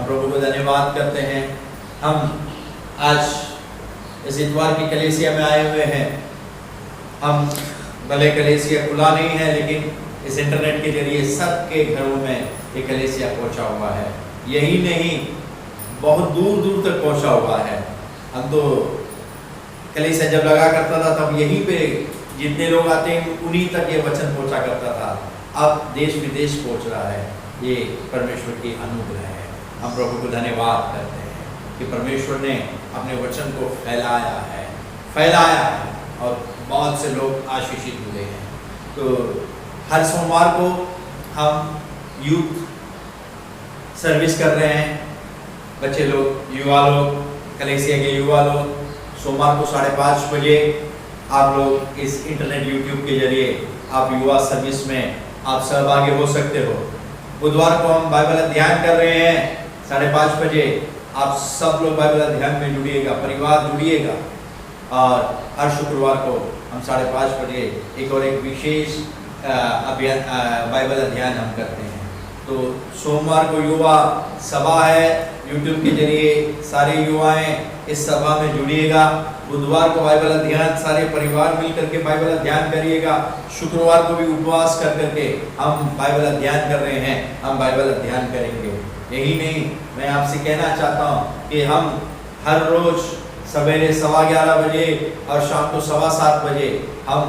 प्रभु को धन्यवाद करते हैं। हम आज इस इतवार की कलीसिया में आए हुए हैं। हम भले कलीसिया खुला नहीं है, लेकिन इस इंटरनेट के जरिए सबके घरों में ये कलीसिया पहुंचा हुआ है। यही नहीं, बहुत दूर दूर तक पहुंचा हुआ है। हम तो कलीसिया जब लगा करता था तब यहीं पे जितने लोग आते हैं उन्हीं तक ये वचन पहुंचा करता था। अब देश विदेश पहुंच रहा है। ये परमेश्वर की अनुग्रह है। हम प्रभु को धन्यवाद करते हैं कि परमेश्वर ने अपने वचन को फैलाया है और बहुत से लोग आशीषित हुए हैं। तो हर सोमवार को हम यूथ सर्विस कर रहे हैं। बच्चे लोग, युवा लोग, कलीसिया के युवा लोग सोमवार को 5:30 बजे आप लोग इस इंटरनेट यूट्यूब के जरिए आप युवा सर्विस में आप सहभागी हो सकते हो। बुधवार को हम बाइबल अध्ययन कर रहे हैं 5:30 बजे। आप सब लोग बाइबल अध्ययन में जुड़िएगा, परिवार जुड़िएगा। और हर शुक्रवार को हम 5:30 बजे एक विशेष बाइबल अध्ययन हम करते हैं। तो सोमवार को युवा सभा है, यूट्यूब के जरिए सारे युवाएं इस सभा में जुड़िएगा। बुधवार को बाइबल अध्ययन सारे परिवार मिलकर के बाइबल अध्ययन करिएगा। शुक्रवार को भी उपवास कर करके हम बाइबल अध्ययन कर रहे हैं। हम बाइबल अध्ययन करेंगे। यही नहीं, मैं आपसे कहना चाहता हूँ कि हम हर रोज सवेरे 11:15 बजे और शाम को 7:15 बजे हम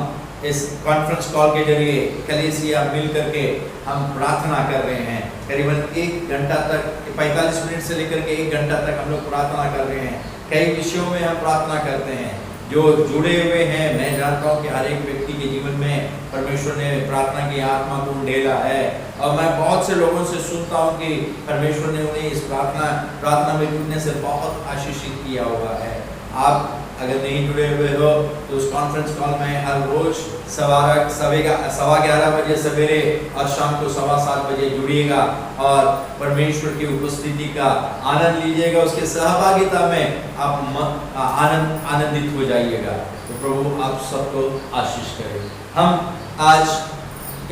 इस कॉन्फ्रेंस कॉल के जरिए कलीसिया मिल करके हम प्रार्थना कर रहे हैं। करीबन 1 घंटा तक, 45 मिनट से लेकर के 1 घंटा तक हम लोग प्रार्थना कर रहे हैं। कई विषयों में हम प्रार्थना करते हैं। जो जुड़े हुए हैं, मैं जानता हूँ कि हर एक व्यक्ति के जीवन में परमेश्वर ने प्रार्थना की आत्मा को ढेला है। और मैं बहुत से लोगों से सुनता हूँ कि परमेश्वर ने उन्हें इस प्रार्थना में जुड़ने से बहुत आशीषित किया हुआ है। आप अगर नहीं जुड़े हुए हो तो उस कॉन्फ्रेंस कॉल में हर रोज 11:15 बजे सवेरे और शाम को 7:15 बजे जुड़िएगा और परमेश्वर की उपस्थिति का आनंद लीजिएगा। उसके सहभागिता में आप आनंदित हो जाइएगा। तो प्रभु आप सबको आशीष करे। हम आज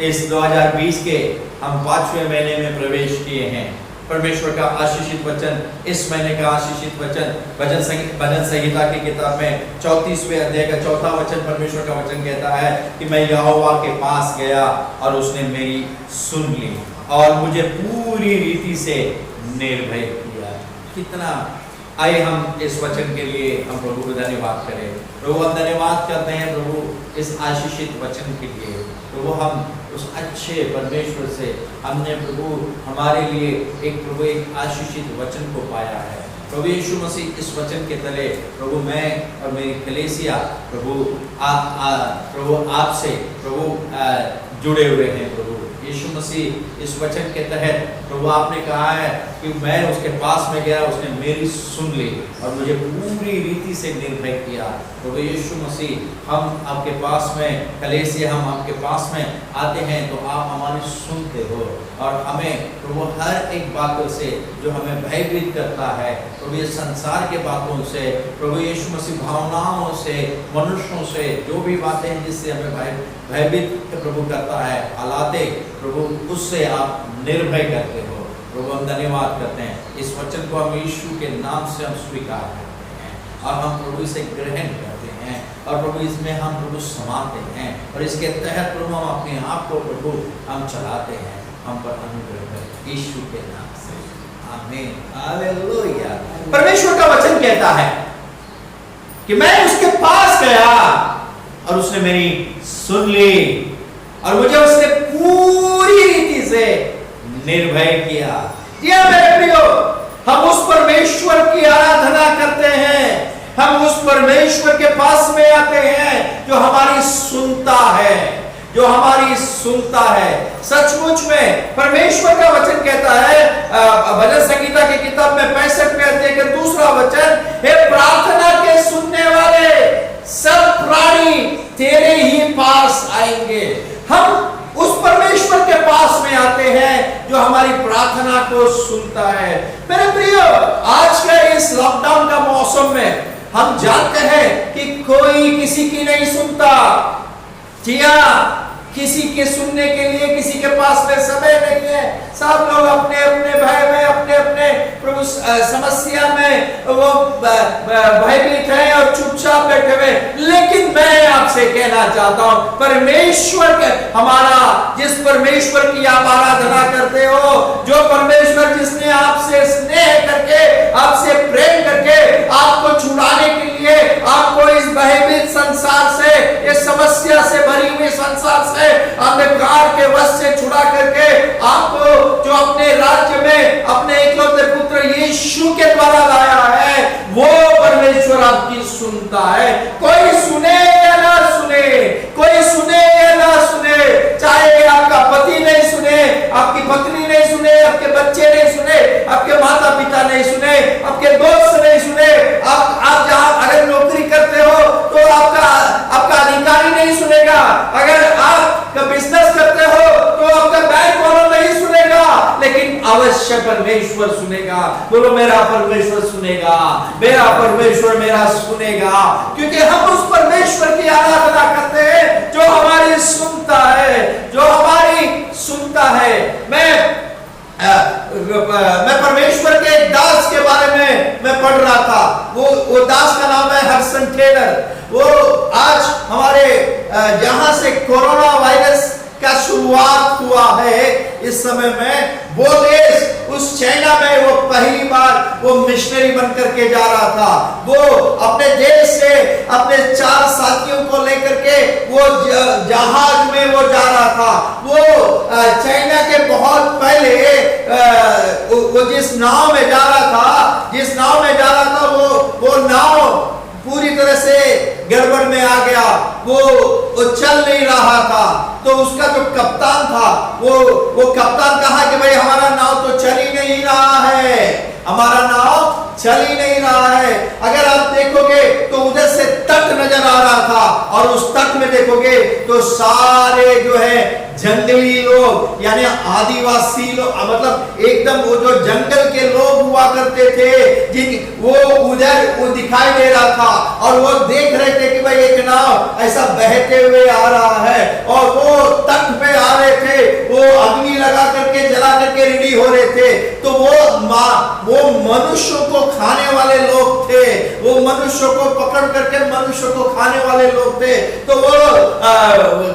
इस 2020 के हम 5वें महीने में प्रवेश किए हैं। परमेश्वर का आशीषित वचन, इस महीने का आशीषित वचन भजन संहिता की किताब में 34वें अध्याय का 4था वचन, परमेश्वर का वचन कहता है कि मैं यहोवा के पास गया और उसने मेरी सुन ली और मुझे पूरी रीति से निर्भय किया। कितना, आइए हम इस वचन के लिए हम प्रभु को धन्यवाद करें। प्रभु हम धन्यवाद करते हैं प्रभु इस आशीषित वचन के लिए। प्रभु हम उस अच्छे परमेश्वर से हमने प्रभु हमारे लिए एक आशीषित वचन को पाया है। प्रभु यीशु मसीह इस वचन के तले प्रभु मैं और मेरी कलीसिया प्रभु आपसे प्रभु जुड़े हुए हैं। प्रभु यीशु मसीह इस वचन के तहत प्रभु आपने कहा है कि मैं उसके पास में गया, उसने मेरी सुन ली और मुझे पूरी रीति से निर्भय किया। प्रभु यीशु मसीह हम आपके पास में कलीसिया, हम आपके पास में आते हैं तो आप हमारी सुनते हो और हमें प्रभु हर एक बातों से जो हमें भयभीत करता है, प्रभु ये संसार के बातों से, प्रभु यीशु मसीह भावनाओं से, मनुष्यों से, जो भी बातें हैं जिससे हमें भयभीत प्रभु करता है, हालाते प्रभु उससे आप निर्भय करते हो। प्रभु हम धन्यवाद करते हैं। इस वचन को हम यीशु के नाम से हम स्वीकार करते हैं और हम प्रभु इसे ग्रहण करते हैं और प्रभु इसमें हम प्रभु समाते हैं और इसके तहत प्रभु हम अपने आप को प्रभु हम चलाते हैं। हम पर अनुग्रह करें यीशु के नाम से, आमीन, हालेलुया। परमेश्वर का वचन कहता है कि मैं उसके पास गया और उसने मेरी सुन ली और मुझे उसने पूरी रीति से निर्भय किया। जी हाँ मेरे प्रियो, हम उस परमेश्वर की आराधना करते हैं। हम उस परमेश्वर के पास में आते हैं जो हमारी सुनता है, जो हमारी सुनता है। सचमुच में परमेश्वर का वचन कहता है भजन संहिता की किताब में 65वें अध्याय का 2रा वचन, हे प्रार्थना के सुनने वाले सब प्राणी तेरे ही पास आएंगे। हम उस परमेश्वर के पास में आते हैं जो हमारी प्रार्थना को सुनता है। मेरे प्रियो, आज के इस लॉकडाउन का मौसम में हम जानते हैं कि कोई किसी की नहीं सुनता। जी हाँ, किसी के सुनने के लिए किसी के पास में समय नहीं है। सब लोग अपने अपने भय में, अपने अपने प्रभु समस्या में वो भयभीत है और चुपचाप बैठे हुए, लेकिन मैं आपसे कहना चाहता हूं, परमेश्वर के हमारा, जिस परमेश्वर की आप आराधना करते हो, जो परमेश्वर जिसने आपसे स्नेह करके, आपसे प्रेम करके, आपको छुड़ाने के लिए, आपको इस भयभीत संसार से, इस समस्या से भरी हुई संसार से, अंधकार के वश से छुड़ा करके आपको जो अपने राज्य में अपने इकलौते पुत्र यीशु के द्वारा लाया है, वो परमेश्वर आपकी सुनता है। कोई सुने या ना सुने, कोई सुने या ना सुने, चाहे आपका पति नहीं सुने, आपकी पत्नी नहीं सुने, आपके बच्चे नहीं सुने, आपके माता पिता नहीं सुने, आपके दोस्त नहीं सुने, आप जहां अगर नौकरी करते हो तो आपका अधिकारी नहीं सुनेगा, अगर आप बिजनेस करते हो तो आपका बैंक वाला नहीं सुनेगा, लेकिन अवश्य परमेश्वर सुनेगा। बोलो मेरा परमेश्वर सुनेगा, मेरा परमेश्वर मेरा सुनेगा, क्योंकि हम उस परमेश्वर की आराधना करते हैं जो हमारी सुनता है, जो हमारी सुनता है। मैं परमेश्वर के एक दास के बारे में मैं पढ़ रहा था, वो दास का नाम है हडसन टेलर। वो आज हमारे जहां से कोरोना वायरस का शुरुआत हुआ है, इस समय में वो देश, उस चाइना में वो पहली बार वो मिशनरी बनकर के जा रहा था। वो अपने देश से अपने 4 साथियों को लेकर के वो जहाज में वो जा रहा था। वो चाइना के बहुत पहले वो जिस नाव में जा रहा था, वो नाव पूरी तरह से गड़बड़ में आ गया, वो चल नहीं रहा था। तो उसका जो कप्तान था, वो कप्तान कहा कि भाई हमारा नाव तो चल ही नहीं रहा है, हमारा नाव चल ही नहीं रहा है। अगर आप देखोगे तो उधर से तट नजर आ रहा था, और उस तट में देखोगे तो सारे जो है जंगली लोग, यानी आदिवासी लोग, मतलब एकदम वो जो जंगल के लोग हुआ करते थे, वो उधर वो दिखाई दे रहा था, और वो देख रहे थे कि भाई एक नाव ऐसा बहते हुए आ रहा है, और वो तट पे आ रहे थे, वो अग्नि लगा करके जला करके रेडी हो रहे थे। तो वो मनुष्यों को खाने वाले लोग थे, वो मनुष्यों को पकड़ करके मनुष्यों को खाने वाले लोग थे। तो वो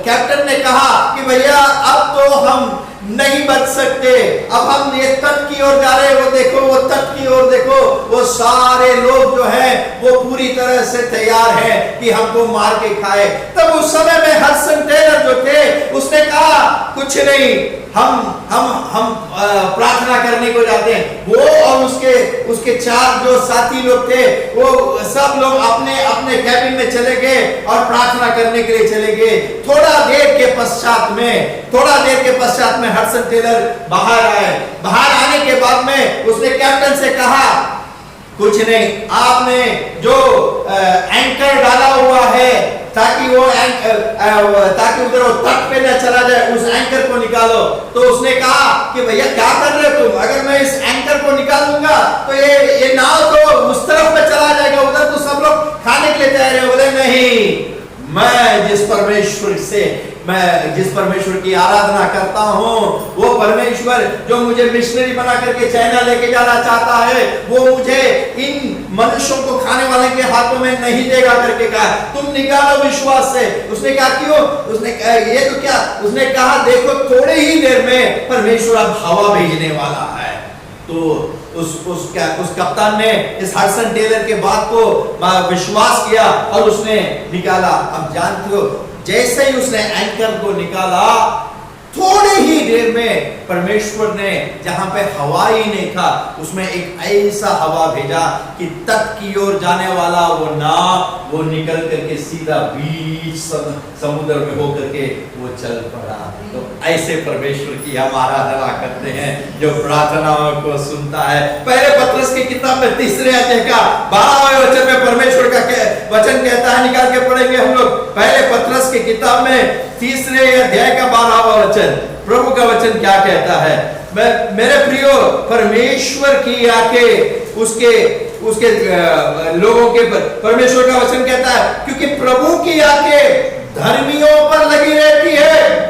कैप्टन ने कहा कि भैया अब तो हम नहीं बच सकते, अब हम ये तट की ओर जा रहे हैं, वो देखो, वो तट की ओर देखो, वो सारे लोग जो हैं वो पूरी तरह से तैयार हैं कि हमको मार के खाए। तब उस समय में हडसन टेलर जो थे, उसने कहा कुछ नहीं, हम प्रार्थना करने को जाते हैं। वो और उसके 4 जो साथी लोग थे, वो सब लोग अपने अपने कैबिन में चले गए और प्रार्थना करने के लिए चले गए। थोड़ा देर के पश्चात में हडसन टेलर बाहर आए। बाहर आने के बाद में उसने कैप्टन से कहा, कुछ नहीं, आपने जो एंकर डाला हुआ है ताकि उधर वो तट पे न चला जाए, उस एंकर को निकालो। तो उसने कहा कि भैया क्या कर रहे हो तुम, अगर मैं इस एंकर को निकालूंगा तो ये नाव तो उस तरफ पे चला जाएगा, उधर तो सब लोग खाने के लिए तैयार है। बोले नहीं, मैं जिस परमेश्वर की आराधना करता हूं, वो परमेश्वर जो मुझे मिशनरी बना करके चाइना लेके जाना चाहता है, वो मुझे इन मनुष्यों को खाने वाले के हाथों में नहीं देगा करके कहा। तुम निकालो विश्वास से। उसने कहा क्यों? उसने कहा ये तो क्या, उसने कहा देखो थोड़ी ही देर में परमेश्वर अब हवा भेजने वाला है। तो उस कप्तान ने इस हडसन टेलर के बात को विश्वास किया और उसने निकाला। अब जानते हो, जैसे ही उसने एंकर को निकाला, थोड़ी ही देर में परमेश्वर ने, जहां पे हवा ही नहीं था, उसमें एक ऐसा हवा भेजा कि तट की ओर जाने वाला वो नाव वो निकल करके सीधा बीच समुद्र में होकर के वो चल पड़ा। तो ऐसे परमेश्वर की हम आराधना करते हैं जो प्रार्थनाओं को सुनता है। पहले पत्रस की किताब में 3 अध्याय का 12वें वचन में परमेश्वर का वचन कहता है, निकाल के पढ़ेंगे हम लोग। पहले पत्रस की किताब में 3 अध्याय का 12वां वचन, प्रभु का वचन क्या कहता है? मेरे प्रियो, परमेश्वर की आंखें उसके लोगों के पर, परमेश्वर का वचन कहता है, क्योंकि प्रभु की आंखें धर्मियों पर लगी रहती है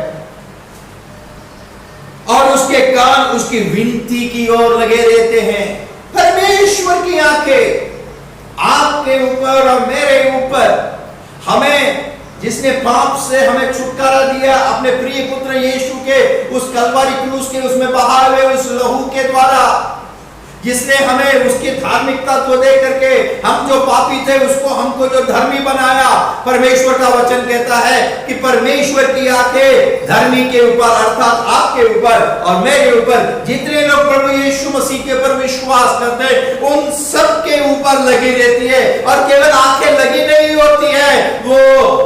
और उसके कान उसकी विनती की ओर लगे रहते हैं। परमेश्वर आंखें आपके ऊपर और मेरे ऊपर, हमें जिसने पाप से हमें छुटकारा दिया अपने प्रिय पुत्र यीशु के उस कलवारी क्रूस के उसमें बहाए हुए उस लहू के द्वारा, जिसने हमें उसकी धार्मिकता को दे करके हम जो पापी थे उसको हमको जो धर्मी बनाया। परमेश्वर का वचन कहता है कि परमेश्वर की आंखें धर्मी के ऊपर अर्थात आपके ऊपर और मेरे ऊपर, जितने लोग प्रभु यीशु मसीह के ऊपर विश्वास करते हैं उन सब के ऊपर लगी रहती है। और केवल आंखें लगी नहीं होती है, वो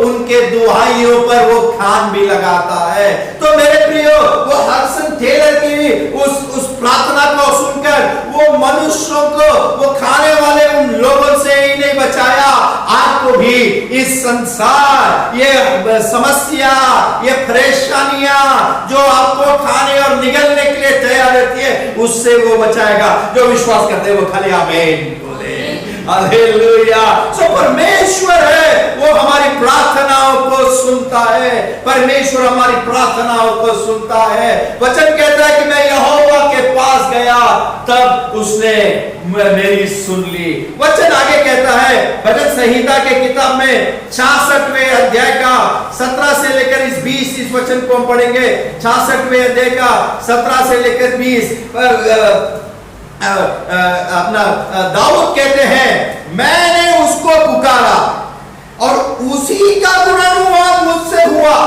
उनके दुहाइयों पर वो कान भी लगाता है। तो मेरे प्रियो, वो हडसन टेलर की उस प्रार्थना को सुनकर वो मनुष्यों को, वो खाने वाले उन लोगों से ही नहीं बचाया, आपको भी इस संसार, ये समस्या, ये परेशानियां जो आपको खाने और निगलने के लिए तैयार रहती है उससे वो बचाएगा। जो विश्वास करते हैं वो खाली आमीन बोले, हालेलुया। सो परमेश्वर है वो हमारी प्रार्थनाओं को सुनता है, परमेश्वर हमारी प्रार्थनाओं को सुनता है। वचन कहता है कि मैं यहोवा के पास गया तब उसने मेरी सुन ली। वचन आगे कहता है भजन संहिता के किताब में 66वें अध्याय का 17 से लेकर इस 20 इस वचन को हम पढ़ेंगे। 66वें अध्याय का 17 से लेकर 20 अपना दाऊद कहते हैं मैंने उसको पुकारा और उसी का गुणानुवाद मुझसे हुआ।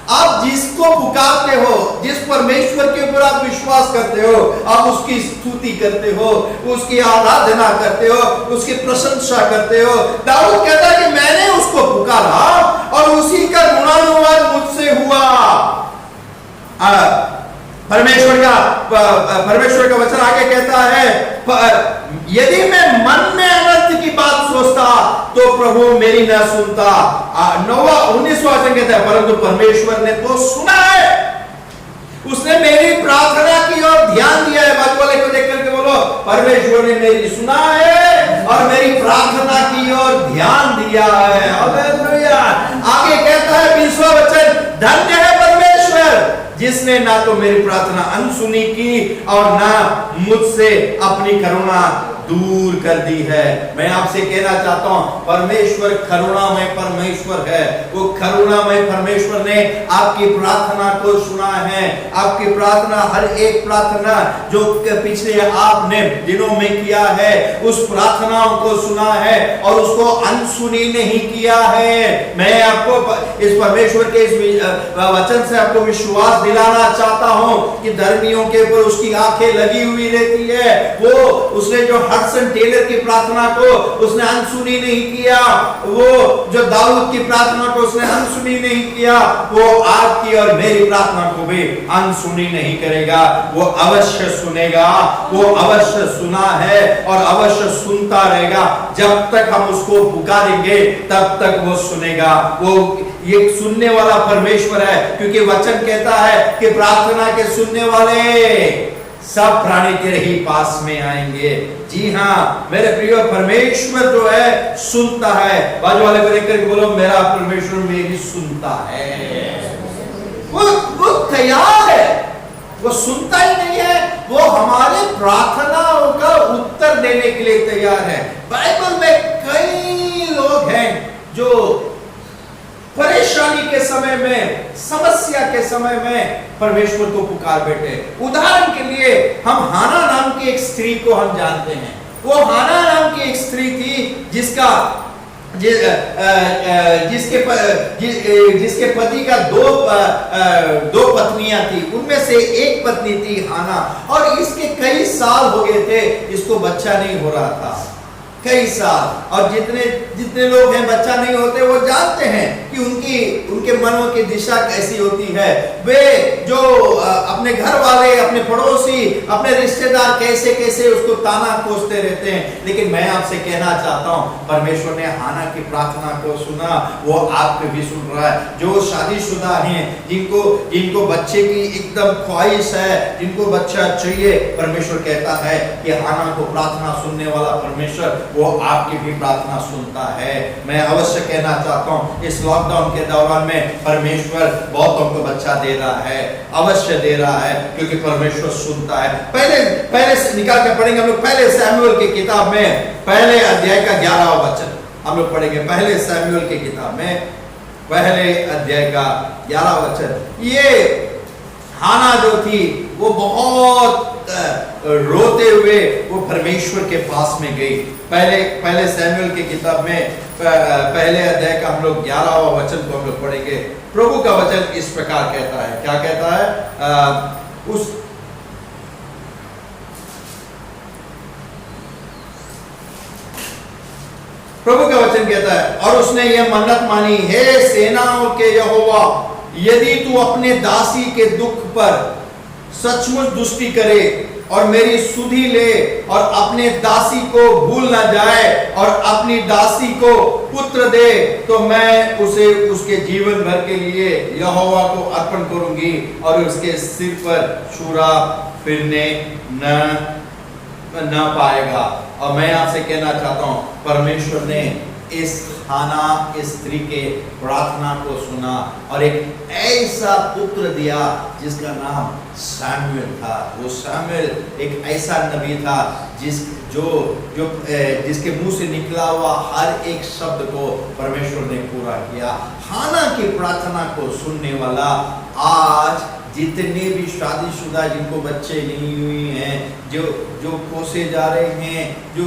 आप जिसको पुकारते हो, जिस परमेश्वर के ऊपर आप विश्वास करते हो, आप उसकी स्तुति करते हो, उसकी आराधना करते हो, उसकी प्रशंसा करते हो। दाऊद कहता है कि मैंने उसको पुकारा और उसी का गुणानुवाद मुझसे हुआ। परमेश्वर का वचन आगे कहता है यदि मैं मन में अनर्थ की बात सोचता तो प्रभु मेरी न सुनता। 19वां वचन कहता है परंतु परमेश्वर ने तो सुना है, उसने मेरी प्रार्थना की और ध्यान दिया है। बात वाले को देख करके बोलो परमेश्वर ने मेरी सुना है और मेरी प्रार्थना की और ध्यान दिया है। हालेलुया। आगे कहता है 20वां वचन धन्य है परमेश्वर जिसने ना तो मेरी प्रार्थना अनसुनी की और ना मुझसे अपनी करुणा दूर कर दी है। मैं आपसे कहना चाहता हूं परमेश्वर करुणामय परमेश्वर है। वो करुणामय परमेश्वर ने आपकी प्रार्थना को सुना है। आपकी प्रार्थना, हर एक प्रार्थना जो पिछले आपने दिनों में किया है उस प्रार्थनाओं को सुना है और उसको अनसुनी नहीं किया है। मैं आपको इस परमेश्वर के इस वचन से आपको विश्वास दिलाना चाहता हूं कि धर्मियों के ऊपर उसकी आंखें लगी हुई रहती है। वो उसने जो हडसन टेलर की प्रार्थना को उसने अनसुनी नहीं किया, वो जो दाऊद की प्रार्थना को उसने अनसुनी नहीं किया, वो आपकी और मेरी प्रार्थना को भी अनसुनी नहीं करेगा। वो अवश्य सुनेगा, वो अवश्य सुना है और अवश्य सुनता रहेगा। जब तक हम उसको पुकारेंगे तब तक वो सुनेगा। वो ये सुनने वाला परमेश्वर है, क्योंकि वचन कहता है कि प्रार्थना के सुनने वाले सब प्राणी तेरे ही पास में आएंगे। जी हाँ मेरे प्रिय, परमेश्वर जो है सुनता है। बाजू वाले को देख करके बोलो मेरा परमेश्वर मेरी सुनता है। वो तैयार है, वो सुनता ही नहीं है, वो हमारे प्रार्थनाओं का उत्तर देने के लिए तैयार है। बाइबल में कई लोग हैं जो परेशानी के समय में, समस्या के समय में परमेश्वर को पुकार बैठे। उदाहरण के लिए हम हाना नाम की एक स्त्री को हम जानते हैं। वो हाना नाम की एक स्त्री थी जिसके पति का दो पत्नियां थी। उनमें से एक पत्नी थी हाना, और इसके कई साल हो गए थे, इसको बच्चा नहीं हो रहा था, कई साल। और जितने लोग हैं बच्चा नहीं होते वो जानते हैं कि उनके मनों की दिशा कैसी होती है। वे जो अपने घर वाले, अपने पड़ोसी, अपने रिश्तेदार कैसे कैसे उसको ताना कोसते रहते हैं। लेकिन मैं आपसे कहना चाहता हूं परमेश्वर ने हाना की प्रार्थना को सुना, वो आपको भी सुन रहा है। जो शादीशुदा हैं, जिनको बच्चे की एकदम ख्वाहिश है, जिनको बच्चा चाहिए, परमेश्वर कहता है कि हाना को प्रार्थना सुनने वाला परमेश्वर वो आपकी भी प्रार्थना सुनता है। मैं अवश्य कहना चाहता हूँ इस लॉकडाउन के दौरान में परमेश्वर बहुतों को बच्चा दे रहा है, अवश्य दे रहा है, क्योंकि परमेश्वर सुनता है। पहले से निकाल के पढ़ेंगे हम लोग पहले शमूएल की किताब में पहले अध्याय का 11वां वचन हम लोग पढ़ेंगे। पहले शमूएल की किताब में पहले अध्याय का 11वां वचन। ये हाना जो थी वो बहुत रोते हुए वो परमेश्वर के पास में गई। पहले शमूएल की किताब में पहले अध्याय का हम लोग 11वां वचन को हम लोग पढ़ेंगे। प्रभु का वचन इस प्रकार कहता है, क्या कहता है? उस प्रभु का वचन कहता है, और उसने यह मन्नत मानी, हे सेनाओं के यहोवा, यदि तू अपने दासी के दुख पर सचमुच दृष्टि करे और मेरी सुधि ले और अपने दासी को भूल न जाए और अपनी दासी को पुत्र दे, तो मैं उसे उसके जीवन भर के लिए यहोवा को अर्पण करूंगी और उसके सिर पर छुरा फिरने न पाएगा। और मैं आपसे कहना चाहता हूं, परमेश्वर ने इस हाना इस स्त्री के प्रार्थना को सुना और एक ऐसा पुत्र दिया जिसका नाम शमूएल था। वो शमूएल एक ऐसा नबी था जिसके मुंह से निकला हुआ हर एक शब्द को परमेश्वर ने पूरा किया। हाना की प्रार्थना को सुनने वाला आज जितने भी शादीशुदा जिनको बच्चे नहीं हुए हैं, जो कोसे जा रहे हैं, जो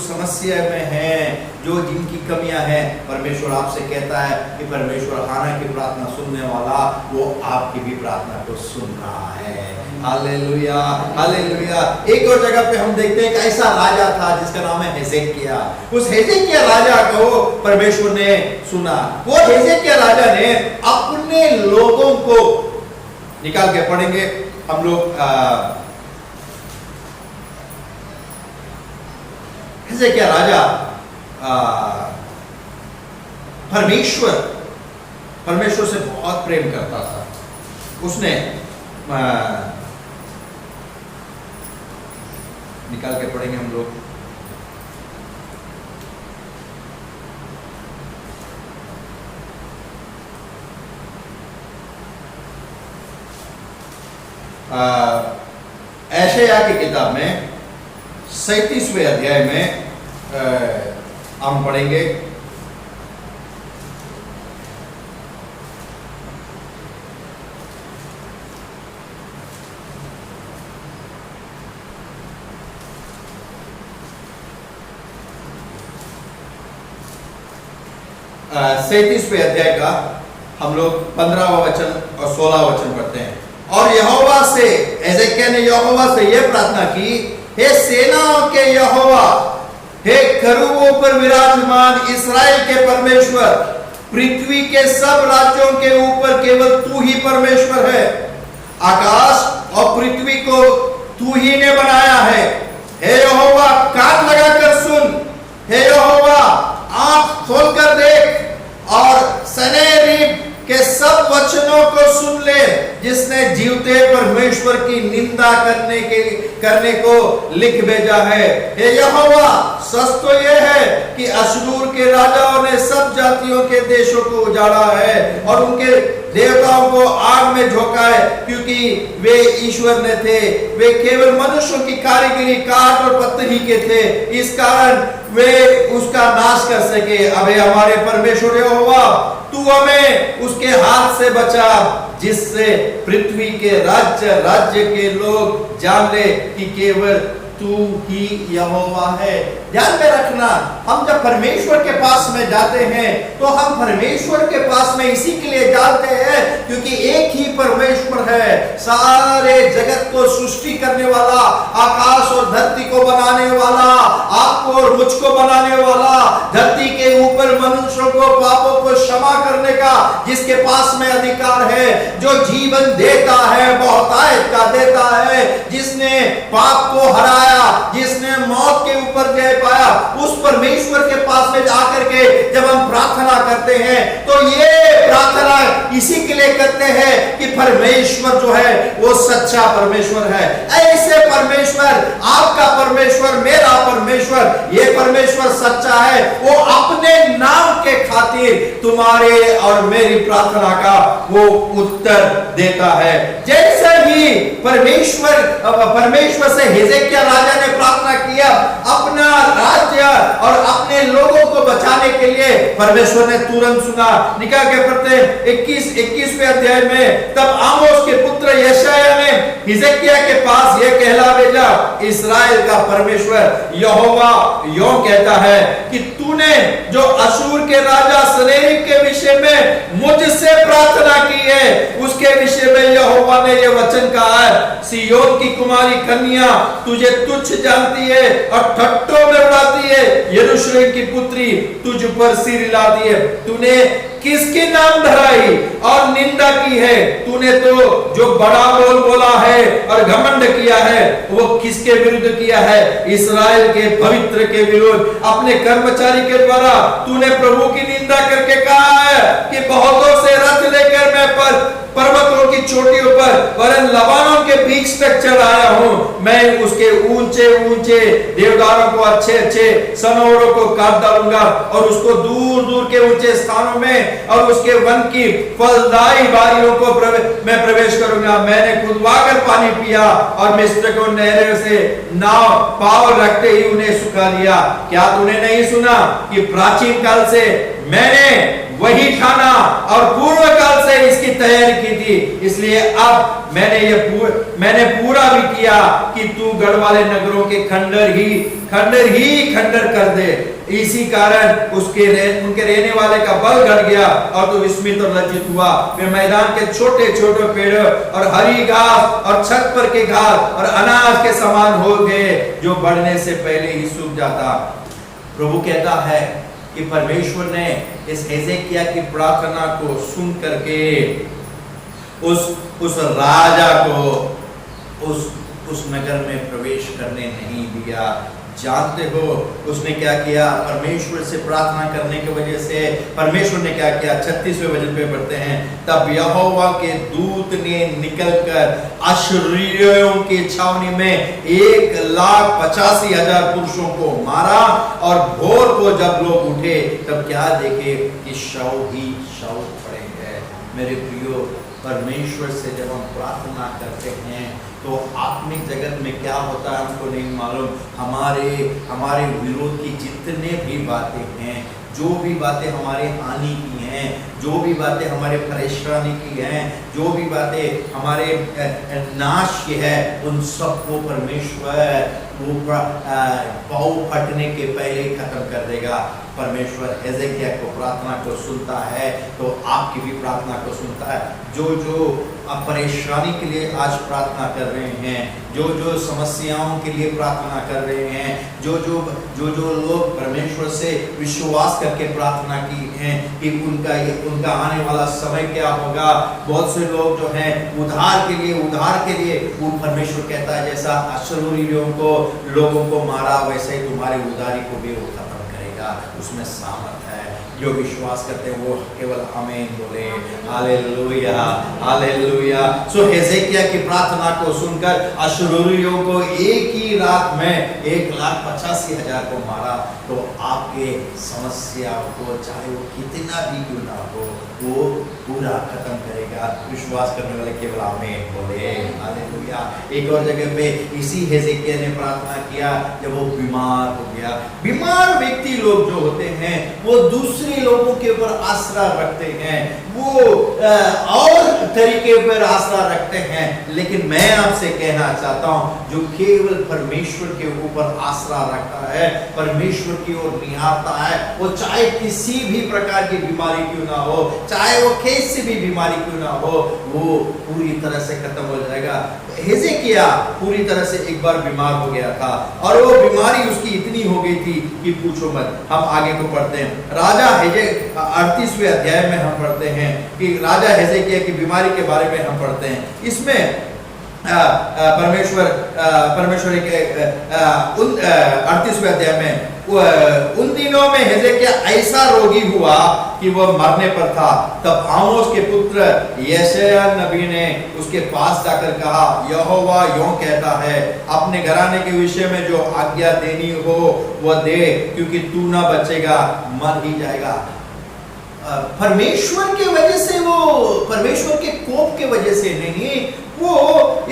समस्या में हैं, जो जिनकी कमियां हैं, परमेश्वर आपसे कहता है कि परमेश्वर हाना की प्रार्थना सुनने वाला वो आपकी भी प्रार्थना को सुन रहा है। Hallelujah, hallelujah. एक और जगह पे हम देखते हैं कि ऐसा राजा था जिसका नाम है हिजकिय्याह। उस हिजकिय्याह राजा को परमेश्वर ने सुना। वो हिजकिय्याह राजा ने अपने लोगों को निकाल के पढ़ेंगे हम लोग। हिजकिय्याह राजा परमेश्वर से बहुत प्रेम करता था। उसने निकाल के पढ़ेंगे हम लोग। यशायाह की किताब में 37वें अध्याय में हम पढ़ेंगे। सैंतीसवें अध्याय का हम लोग 15वां वचन और 16वां वचन पढ़ते हैं। और यहोवा से, हिजकिय्याह ने यहोवा से यह प्रार्थना की, हे सेनाओं के यहोवा, हे करूबों पर विराजमान इस्राएल के परमेश्वर, पृथ्वी के सब राज्यों के ऊपर केवल तू ही परमेश्वर है। आकाश और पृथ्वी को तू ही ने बनाया है। हे यहोवा, कान लगाकर सुन। हे यहोवा, आंख खोलकर देख और सनेरीब के सब वचनों को सुन ले, जिसने जीवते परमेश्वर की निंदा करने को लिख भेजा है। हे यहोवा, सच तो यह है कि अश्शूर के राजाओं ने सब जातियों के देशों को उजाड़ा है और उनके देवताओं को आग में झोंका है, क्योंकि वे ईश्वर न थे, वे केवल मनुष्यों की कारीगरी काठ और पत्थर ही के थे, इस कारण वे उसका नाश कर सके। अबे हमारे परमेश्वर यहोवा, तू हमें उसके हाथ से बचा, जिससे पृथ्वी के राज्य के लोग जान ले कि केवल तू ही यहोवा है। ध्यान में रखना, हम जब परमेश्वर के पास में जाते हैं तो हम परमेश्वर के पास में इसी के लिए जाते हैं क्योंकि एक ही परमेश्वर है, सारे जगत को सृष्टि करने वाला, आकाश और धरती को बनाने वाला, आपको और मुझको बनाने वाला, धरती के ऊपर मनुष्यों को पापों को क्षमा करने का जिसके पास में अधिकार है, जो जीवन देता है, बहुतायत का देता है, जिसने पाप को हराया, जिसने मौत के ऊपर जय पाया, उस परमेश्वर के पास में जाकर के जब हम प्रार्थना करते हैं तो ये प्रार्थना इसी के लिए करते हैं कि परमेश्वर जो है वो सच्चा परमेश्वर है। ऐसे परमेश्वर, आपका परमेश्वर, मेरा परमेश्वर ये परमेश्वर सच्चा है, वो अपने नाम के खातिर तुम्हारे और मेरी प्रार्थना का वो उत्तर देता है। जैसे ही परमेश्वर से हिजकिय्याह राजा ने प्रार्थना किया अपना राज्य और अपने लोगों को बचाने के लिए, परमेश्वर ने तुरंत सुना। निकाल के पढ़ते 21वें अध्याय में, तब आमोस के पुत्र यशायाह ने हिजकिय्याह के पास यह कहला भेजा, इस्राएल का परमेश्वर यहोवा यों कहता है कि तूने जो अशूर के राजा सनेरिब के विषय में मुझसे प्रार्थना की है, उसके विषय में यहोवा ने यह वचन कहा है, सिय्योन की कुमारी कन्या तुझे तुच्छ जानती है और ठट्ठों में उड़ाती है, यरूशलेम की पुत्री तुझ पर सिर हिलाती है। तूने किसके नाम धराई और निंदा की है? तूने तो जो बड़ा बोल बोला है और घमंड किया है, वो किसके विरुद्ध किया है? इस्राएल के पवित्र के विरुद्ध। अपने कर्मचारी के द्वारा तूने प्रभु की निंदा करके कहा है कि बहुतों से रथ लेकर मैं पर्वतों की चोटियों पर वरन लबानों के बीच तक चढ़ाया हूं। मैं उसके ऊंचे ऊंचे देवदारों को, अच्छे अच्छे सनोरों को काट डालूंगा और उसको दूर दूर के ऊंचे स्थानों में और उसके वन की फलदायी बारियों को मैं प्रवेश करूंगा। मैंने खुदवाकर पानी पिया और मिस्र को नहरों से नाव पाव रखते ही उन्हें सुखा लिया। क्या तूने नहीं सुना कि प्राचीन काल से मैंने वही ठाना और पूर्व काल से इसकी तैयारी की थी, इसलिए अब मैंने पूरा भी किया कि तू गढ़ वाले नगरों के खंडर ही खंडर कर दे। इसी कारण उनके रहने वाले का बल घट गया और तू विस्मित और लज्जित हुआ। वे मैदान के छोटे छोटे पेड़ और हरी घास और छत पर के घास और अनाज के समान हो गए, जो बढ़ने से पहले ही सूख जाता। प्रभु कहता है कि परमेश्वर ने इस हिजकिय्याह की प्रार्थना को सुन करके उस राजा को उस नगर में प्रवेश करने नहीं दिया। जानते हो उसने क्या किया? परमेश्वर से प्रार्थना करने की वजह से परमेश्वर ने क्या किया? 36वें वचन पे पढ़ते हैं, तब यहोवा के दूत ने निकलकर अश्शूरियों की छावनी में 1,85,000 पुरुषों को मारा और भोर को जब लोग उठे तब क्या देखे कि शव ही शव पड़े हैं। मेरे प्रियो, परमेश्वर से जब हम प्रार्थना करते हैं तो आत्मिक जगत में क्या होता है हमको नहीं मालूम। हमारे विरोध की जितने भी बातें हैं, जो भी बातें हमारे हानि की हैं, जो भी बातें हमारे परेशानी की हैं, जो भी बातें हमारे नाश की है, उन सबको परमेश्वर वो पाँव फटने के पहले खत्म कर देगा। परमेश्वर हिजकिय्याह को प्रार्थना को सुनता है तो आपकी भी प्रार्थना को सुनता है। जो आप परेशानी के लिए आज प्रार्थना कर रहे हैं, जो समस्याओं के लिए प्रार्थना कर रहे हैं, जो लोग परमेश्वर से विश्वास करके प्रार्थना की हैं कि उनका आने वाला समय क्या होगा। बहुत से लोग जो हैं उद्धार के लिए वो परमेश्वर कहता है जैसा अश्शूरियों को लोगों को मारा वैसे ही तुम्हारी उद्धारी को भी वो खत्म करेगा। उसमें सामर्थ है। जो विश्वास करते हैं वो केवल आमीन बोले। Hallelujah, hallelujah. सो हिजकिय्याह की प्रार्थना को सुनकर अश्शूरियों को एक ही रात में 1,85,000 को मारा। तो आपके समस्या को चाहे वो कितना भी क्यों ना हो, वो पूरा खत्म करेगा। विश्वास करने वाले केवल आमीन बोले। हालेलुया। एक और जगह पे इसी हिजकिय्याह ने प्रार्थना किया जब वो बीमार हो गया। बीमार व्यक्ति लोग जो होते हैं वो दूसरे लोगों के ऊपर आसरा रखते हैं, वो और तरीके पर आसरा रखते हैं। लेकिन मैं आपसे कहना चाहता हूं जो केवल परमेश्वर के ऊपर आसरा रखता है, परमेश्वर की ओर निहारता है, वो चाहे किसी भी प्रकार की बीमारी क्यों ना हो, चाहे वो कैसी भी बीमारी क्यों ना हो, वो पूरी तरह से खत्म हो जाएगा। हिजकिय्याह पूरी तरह से एक बार बीमार हो गया था और वो बीमारी उसकी इतनी हो गई थी कि पूछो मत। हम आगे को पढ़ते हैं। राजा 38वें अध्याय में हम पढ़ते हैं कि राजा हिजकिय्याह की बीमारी के बारे में हम पढ़ते हैं। इसमें परमेश्वर के उन 38वें अध्याय में उन दिनों में हिजकिय्याह ऐसा रोगी हुआ कि वह मरने पर था। तब आमोस के पुत्र यशायाह नबी ने उसके पास जाकर कहा, यहोवा यों कहता है, अपने घराने के विषय में जो आज्ञा देनी हो वह दे, क्योंकि तू ना बचेगा, मर ही जाएगा। परमेश्वर के वजह से, वो परमेश्वर के कोप के वजह से नहीं, वो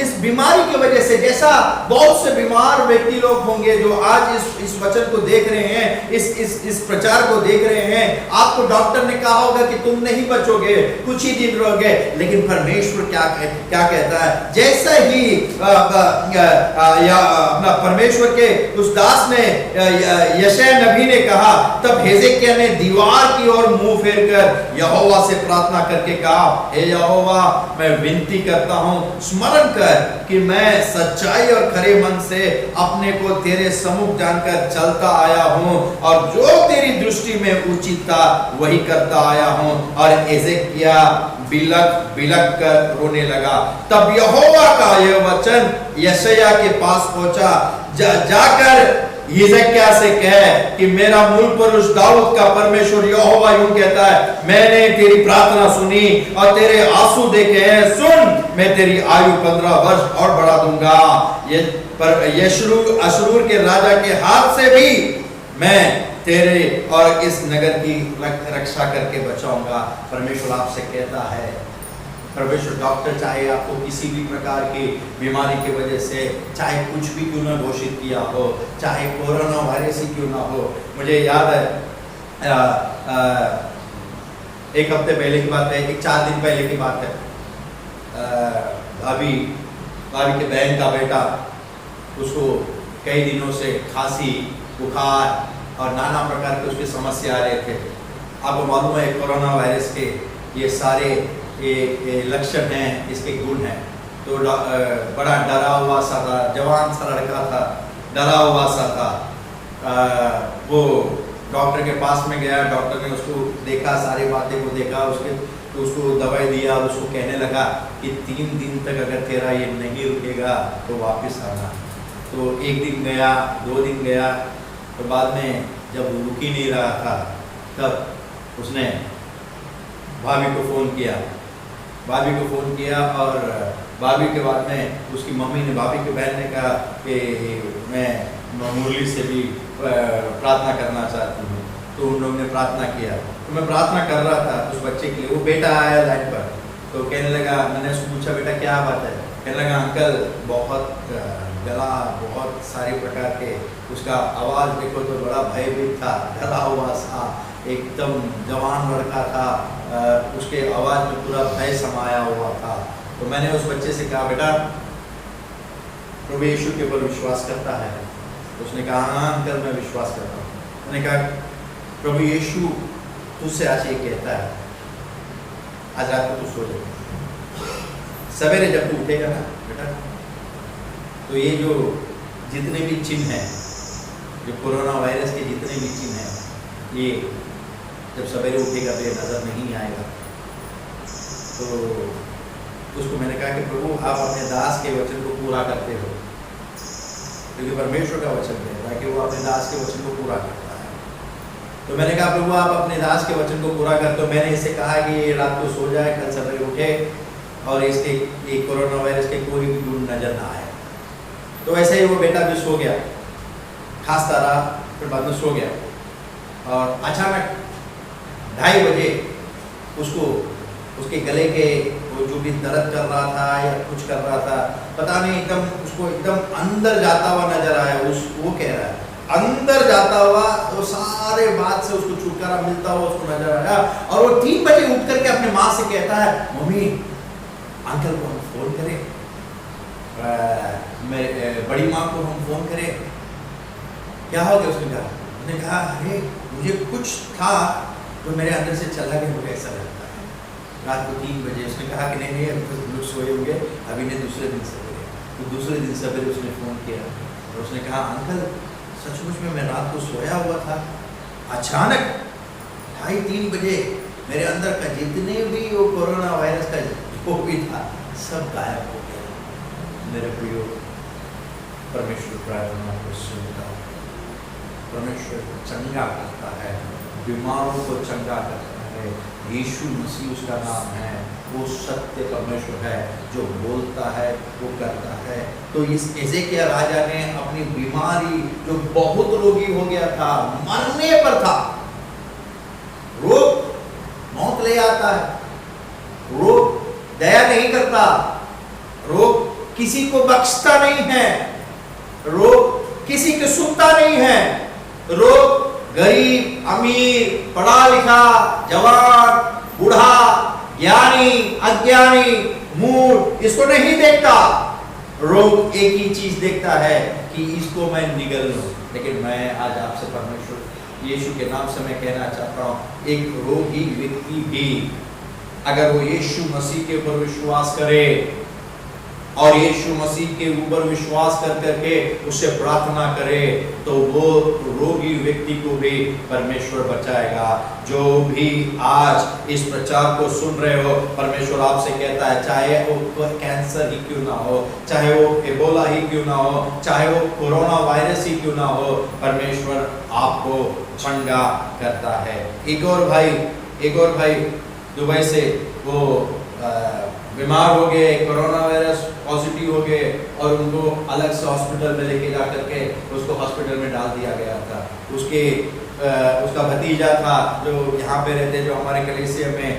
इस बीमारी की वजह से, जैसा बहुत से बीमार व्यक्ति लोग होंगे जो आज इस वचन को देख रहे हैं, इस प्रचार को देख रहे हैं। आपको डॉक्टर ने कहा होगा कि तुम नहीं बचोगे, कुछ ही दिन रहोगे, लेकिन परमेश्वर क्या कहता है? जैसा ही अपना परमेश्वर के उस दास ने यशायाह नबी ने कहा, तब हिजकिय्याह ने दीवार की ओर मुंह फेर कर यहोवा से प्रार्थना करके कहा, हे यहोवा, मैं विनती करता हूं, स्मरण कर कि मैं सच्चाई और खरे मन से अपने को तेरे सम्मुख जानकर चलता आया हूं, और जो तेरी दृष्टि में उचित था वही करता आया हूं। और हिजकिय्याह बिलक कर रोने लगा। तब यहोवा का यह वचन यशायाह के पास पहुंचा, जाकर हिजकिय्याह से कह कि मेरा मूल पुरुष दाऊद का परमेश्वर यहोवा यूं कहता है, मैंने तेरी प्रार्थना सुनी और तेरे आंसू देखे हैं। सुन, मैं तेरी आयु 15 वर्ष और बढ़ा दूंगा, पर अशूर के राजा के हाथ से भी मैं तेरे और इस नगर की रक्षा करके बचाऊंगा। परमेश्वर आपसे कहता है, परमेश्वर डॉक्टर चाहे आपको किसी भी प्रकार की बीमारी की वजह से, चाहे कुछ भी क्यों ना घोषित किया हो, चाहे कोरोना वायरस ही क्यों ना हो। मुझे याद है एक हफ्ते पहले की बात है, 4 दिन पहले की बात है, भाभी के बहन का बेटा, उसको कई दिनों से खांसी, बुखार और नाना प्रकार के उसके समस्या आ रहे थे। आपको मालूम है कोरोना वायरस के ये सारे ये लक्षण हैं, इसके गुण हैं। तो बड़ा डरा हुआ सा था, जवान सा लड़का था, डरा हुआ सा था। वो डॉक्टर के पास में गया, डॉक्टर ने उसको देखा, सारी बातें को देखा, तो उसको दवाई दिया। उसको कहने लगा कि 3 दिन तक अगर तेरा ये नहीं रुकेगा तो वापस आना। तो 1 दिन गया, 2 दिन गया, तो बाद में जब रुक ही नहीं रहा था, तब उसने भाभी को फ़ोन किया और भाभी के बाद में उसकी मम्मी ने, भाभी की बहन ने कहा कि मैं मुरली से भी प्रार्थना करना चाहती हूँ। तो उन लोगों ने प्रार्थना किया। तो मैं प्रार्थना कर रहा था उस बच्चे के लिए। वो बेटा आया लाइन पर, तो कहने लगा, मैंने उसको पूछा, बेटा क्या बात है? कहने लगा, अंकल बहुत गला, बहुत सारे प्रकार के, उसका आवाज़ देखो तो बड़ा भयभीत था, डरा हुआ सा, एकदम जवान लड़का था, उसके आवाज़ में पूरा भय समाया हुआ था। तो मैंने उस बच्चे से कहा, बेटा प्रभु यीशु के ऊपर विश्वास करता है? उसने कहा, हाँ अंकल मैं विश्वास करता हूँ। मैंने कहा, प्रभु यीशु तुझसे आज ये कहता है, आज रात को तू सो जा, सवेरे जब तू उठेगा ना बेटा, तो ये जो जितने भी चिन्ह हैं, जो कोरोना वायरस के जितने भी चिन्ह हैं, ये जब सवेरे उठेगा तो ये नजर नहीं आएगा। तो उसको मैंने कहा कि प्रभु आप अपने दास के वचन को पूरा करते हो, क्योंकि परमेश्वर का वचन कहता है कि वो अपने दास के वचन को पूरा करता है। तो मैंने कहा, प्रभु आप अपने दास के वचन को पूरा करते हो। मैंने इससे कहा कि ये रात को सो जाए, कल सवेरे उठे और इसके ये कोरोना वायरस के कोई भी गुण नजर ना आए। तो ऐसे ही वो बेटा भी सो गया, खांसता रहा, फिर बाद में सो गया। और अचानक 2:30 बजे उसको उसके गले के वो जो भी दर्द कर रहा था या कुछ कर रहा था, पता नहीं, एकदम उसको एकदम अंदर जाता हुआ नजर आया। वो कह रहा है अंदर जाता हुआ, वो सारे बात से उसको छुटकारा मिलता हुआ उसको नजर आया। और वो 3 बजे उठ करके अपने माँ से कहता है, मम्मी अंकल को हम फोन करें, मेरे बड़ी माँ को हम फोन करें, क्या हो गया? उसने कहा अरे मुझे कुछ था तो मेरे अंदर से चला गया, मुझे ऐसा लगता है। रात को 3 बजे उसने कहा कि नहीं अभी तो लोग सोए होंगे, अभी नहीं दूसरे दिन सवेरे। तो दूसरे दिन सवेरे उसने फ़ोन किया और उसने कहा अंकल सचमुच में मैं रात को सोया हुआ था, अचानक 2:30-3 बजे मेरे अंदर का जितने भी वो कोरोना वायरस का जो भी था सब गायब हो गया। मेरे प्रियो, परमेश्वर प्रार्थना को सुनता है, परमेश्वर चंगा करता है, बीमारों को चंगा करता है। यीशु मसीह उसका नाम है। वो सत्य परमेश्वर है, जो बोलता है वो करता है। तो इस एजेकिया राजा ने अपनी बीमारी, जो बहुत रोगी हो गया था, मरने पर था, रोग मौत ले आता है, रोग दया नहीं करता, रोग किसी को बख्शता नहीं है, रोग किसी को सुनता नहीं है, रोग गरीब अमीर, पढ़ा लिखा, जवान, बूढ़ा, ज्ञानी, अज्ञानी, मूढ़, इसको नहीं देखता। रोग एक ही चीज देखता है कि इसको मैं निगल लूं। लेकिन मैं आज आपसे परमेश्वर यीशु के नाम से मैं कहना चाहता हूं, एक रोगी व्यक्ति भी अगर वो यीशु मसीह के ऊपर विश्वास करे और यीशु मसीह के ऊपर विश्वास कर करके उससे प्रार्थना करे, तो वो रोगी व्यक्ति को भी परमेश्वर बचाएगा। जो भी आज इस प्रचार को सुन रहे हो, परमेश्वर आपसे कहता है, चाहे वो कैंसर ही क्यों ना हो, चाहे वो एबोला ही क्यों ना हो, चाहे वो कोरोना वायरस ही क्यों ना हो, परमेश्वर आपको चंगा करता है। एक और भाई दुबई से वो बीमार हो गए, कोरोना वायरस पॉजिटिव हो गए और उनको अलग से हॉस्पिटल में लेके जा करके उसको हॉस्पिटल में डाल दिया गया था। उसका भतीजा था जो यहाँ पे रहते, जो हमारे कलीसिया में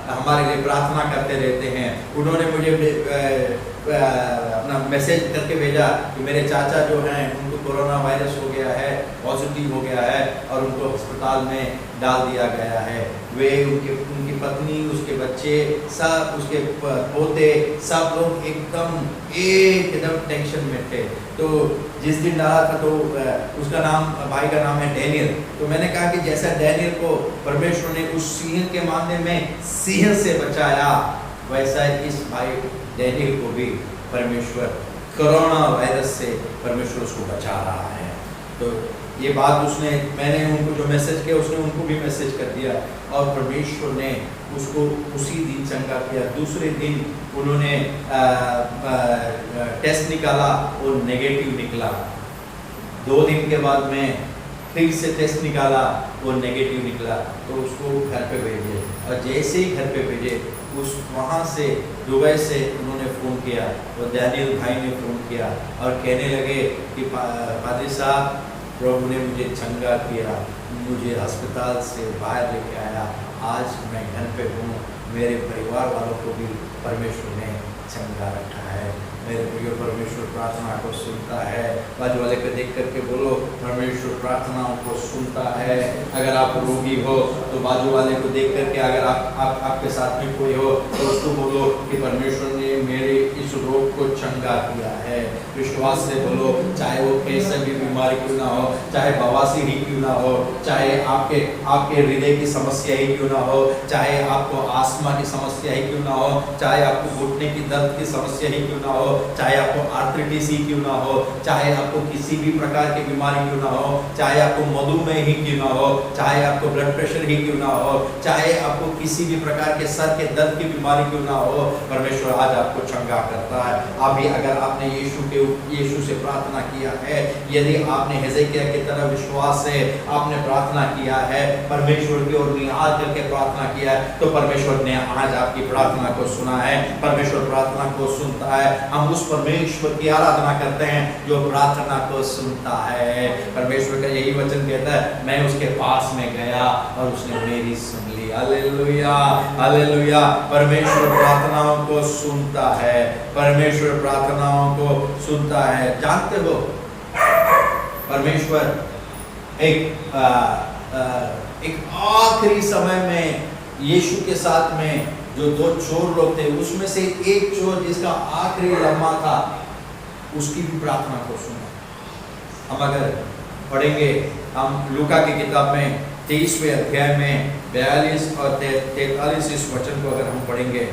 हमारे लिए प्रार्थना करते रहते हैं, उन्होंने मुझे अपना मैसेज करके भेजा कि मेरे चाचा जो हैं उनको कोरोना वायरस हो गया है, पॉजिटिव हो गया है और उनको अस्पताल में डाल दिया गया है। वे उनकी पत्नी, उसके बच्चे, सब उसके पोते, सब लोग एकदम टेंशन में थे। तो जिस दिन डाला था तो उसका नाम, भाई का नाम है डैनियल। तो मैंने कहा कि जैसा डैनियल को परमेश्वर ने उस सिंह के मामले में सिंह से बचाया, वैसा इस भाई डैनियल को भी परमेश्वर कोरोना वायरस से परमेश्वर उसको बचा रहा है। तो ये बात मैंने उनको जो मैसेज किया, उसने उनको भी मैसेज कर दिया और परमेश्वर ने उसको उसी दिन चंगा किया। दूसरे दिन उन्होंने टेस्ट निकाला और नेगेटिव निकला। 2 दिन के बाद में फिर से टेस्ट निकाला और नेगेटिव निकला, तो उसको घर पे भेजे और जैसे ही घर पे भेजे, वहाँ से दुबई से उन्होंने फ़ोन किया और डैनियल भाई ने फ़ोन किया और कहने लगे कि पादरी साहब, प्रभु ने मुझे चंगा किया, मुझे अस्पताल से बाहर लेके आया, आज मैं घर पे हूँ, मेरे परिवार वालों को भी परमेश्वर ने चंगा रखा है। मेरे प्रिय, परमेश्वर प्रार्थना को सुनता है। बाजू वाले को देख करके बोलो, परमेश्वर प्रार्थनाओं को सुनता है। अगर आप रोगी हो तो बाजू वाले को देख करके, अगर आपके साथ में कोई हो तो उसको बोलो कि परमेश्वर ने मेरे इस रोग को चंगा किया है। विश्वास से बोलो, चाहे वो कैसे भी बीमारी क्यों ना हो, चाहे बवासीर ही क्यों ना हो, चाहे आपके हृदय की समस्या ही क्यों ना हो, चाहे आपको आस्थमा की समस्या ही क्यों ना हो, चाहे आपको घुटने की दर्द की समस्या ही क्यों ना हो, चाहे आपको आर्थराइटिस ही क्यों ना हो, चाहे आपको किसी भी प्रकार की बीमारी क्यों ना हो, चाहे आपको मधुमेह ही क्यों ना हो, चाहे आपको ब्लड प्रेशर ही क्यों ना हो, चाहे आपको किसी भी प्रकार के सर के दर्द की बीमारी क्यों ना हो, परमेश्वर आज आपको चंगा करता है। अभी अगर आपने यीशु से प्रार्थना किया है, यदि आपने हिजकिय्याह की तरह विश्वास से आपने प्रार्थना किया है, परमेश्वर की ओर निहार करके प्रार्थना किया है, तो परमेश्वर ने आज आपकी प्रार्थना को सुना है। परमेश्वर प्रार्थना को सुनता है। हम उस परमेश्वर की आराधना करते हैं जो प्रार्थना को सुनता है। परमेश्वर का यही वचन कहता है, मैं उसके पास में गया और उसने मेरी सुन ली। Hallelujah, hallelujah. परमेश्वर प्रार्थनाओं को सुनता है, परमेश्वर प्रार्थनाओं को सुनता है। जानते हो, परमेश्वर एक आखिरी समय में यीशु के साथ में जो 2 चोर लोग थे, उसमें से एक चोर जिसका आखिरी लम्हा था, उसकी भी प्रार्थना को सुना। हम अगर पढ़ेंगे, हम लूका की किताब में 23वें अध्याय में 42 और 43 इस वचन को अगर हम पढ़ेंगे,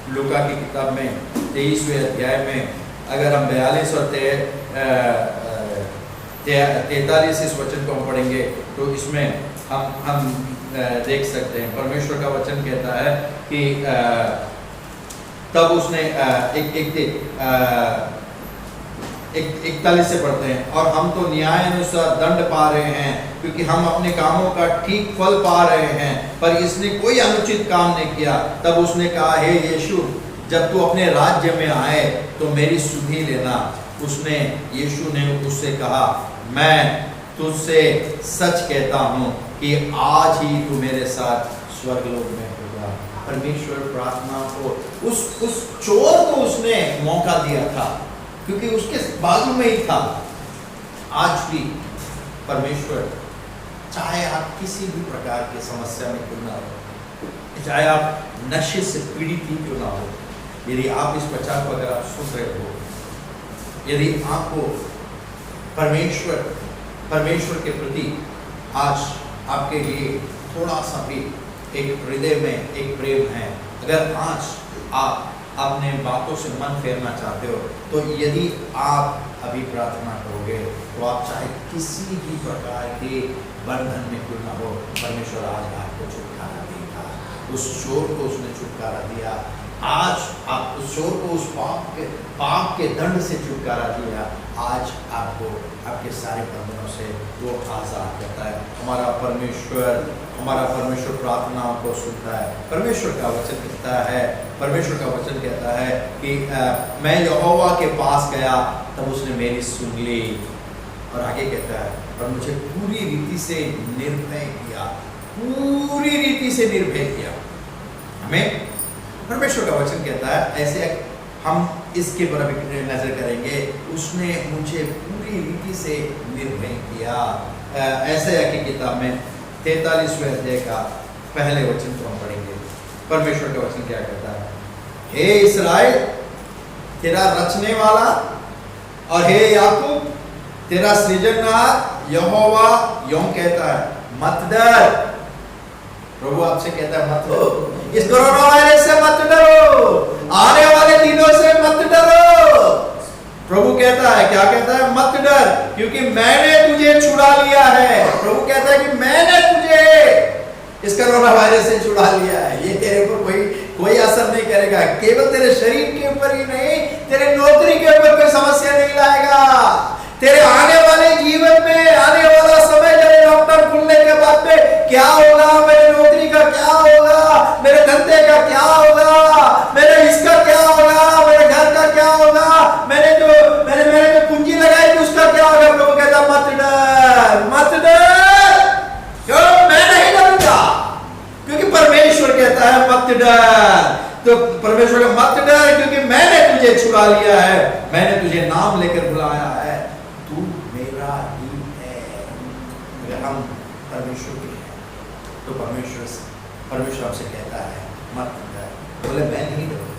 लूका की किताब में 23वें अध्याय में अगर हम 42 और 43 इस वचन को हम पढ़ेंगे, तो इसमें हम देख सकते हैं। परमेश्वर का वचन कहता है कि तब उसने 41 से पढ़ते हैं, और हम तो न्याय अनुसार दंड पा रहे हैं क्योंकि हम अपने कामों का ठीक फल पा रहे हैं, पर इसने कोई अनुचित काम नहीं किया। तब उसने कहा, हे यीशु, जब तू अपने राज्य में आए तो मेरी सुधि लेना। यीशु ने उससे कहा, मैं तुझसे सच कहता हूँ कि आज ही तू मेरे साथ स्वर्गलोक में होगा। परमेश्वर प्रार्थना को उस चोर को उसने मौका दिया था क्योंकि उसके बाजू में ही था। आज भी परमेश्वर, चाहे आप किसी भी प्रकार की समस्या में क्यों ना हो, चाहे आप नशे से पीड़ित ही क्यों ना हो, यदि आप इस प्रचार को अगर आप सुन रहे हो, यदि आपको परमेश्वर के प्रति आज आपके लिए थोड़ा सा भी एक हृदय में एक प्रेम है, अगर आज आप अपने बातों से मन फेरना चाहते हो, तो यदि आप अभी प्रार्थना करोगे तो आप चाहे किसी भी प्रकार के बंधन में क्यों ना हो, परमेश्वर आज आपको छुटकारा देगा। उस चोर को उसने छुटकारा दिया। आज आप उस चोर को उस पाप के दंड से छुटकारा दिया। आज आपको आपके सारे बंधनों से वो आजाद करता है। हमारा परमेश्वर प्रार्थनाओं को सुनता है। परमेश्वर का वचन कहता है कि मैं यहोवा के पास गया तब उसने मेरी सुन ली, और आगे कहता है, और मुझे पूरी रीति से निर्भय किया। हमें परमेश्वर का वचन कहता है, ऐसे हम इसके पर अभी नजर करेंगे, उसने मुझे पूरी रीति से निर्भय किया। ऐसे की किताब में 43वें अध्याय का पहले वचन को हम पढ़ेंगे। परमेश्वर का वचन क्या कहता है, हे इस्राएल, तेरा रचने वाला, और हे याकूब, तेरा सृजनहार यहोवा यों कहता है, मत डर। प्रभु आपसे कहता है, मत डरो, इस कोरोना वायरस से मत डरो, आने वाले दिनों से मत डरो। प्रभु कहता है, क्या कहता है, मत डर, क्योंकि मैंने तुझे छुड़ा लिया है। प्रभु कहता है कि मैंने तुझे इस कोरोना वायरस से छुड़ा लिया है। ये तेरे ऊपर कोई असर नहीं करेगा। केवल तेरे शरीर के ऊपर ही नहीं, तेरे नौकरी के ऊपर कोई समस्या नहीं लाएगा। तेरे आने वाले जीवन में, आने वाला समय, जब लॉकडाउन खुलने के बाद में क्या होगा, मेरे नौकरी का क्या होगा, मेरे धंधे का क्या होगा, मेरे इसका क्या होगा, मेरे घर का क्या होगा, मैंने जो पूंजी लगाई थी उसका क्या होगा। प्रभु कहता, मत डर, क्यों? मैं नहीं डरूंगा, क्योंकि परमेश्वर कहता है मत डर। तो परमेश्वर का मत डर, क्योंकि मैंने तुझे छुड़ा लिया है, मैंने तुझे नाम लेकर बुलाया है, तू मेरा ही है। अगर हम परमेश्वर के हैं तो परमेश्वर आपसे कहता है मत डर। बोले मैं नहीं डरूंगा।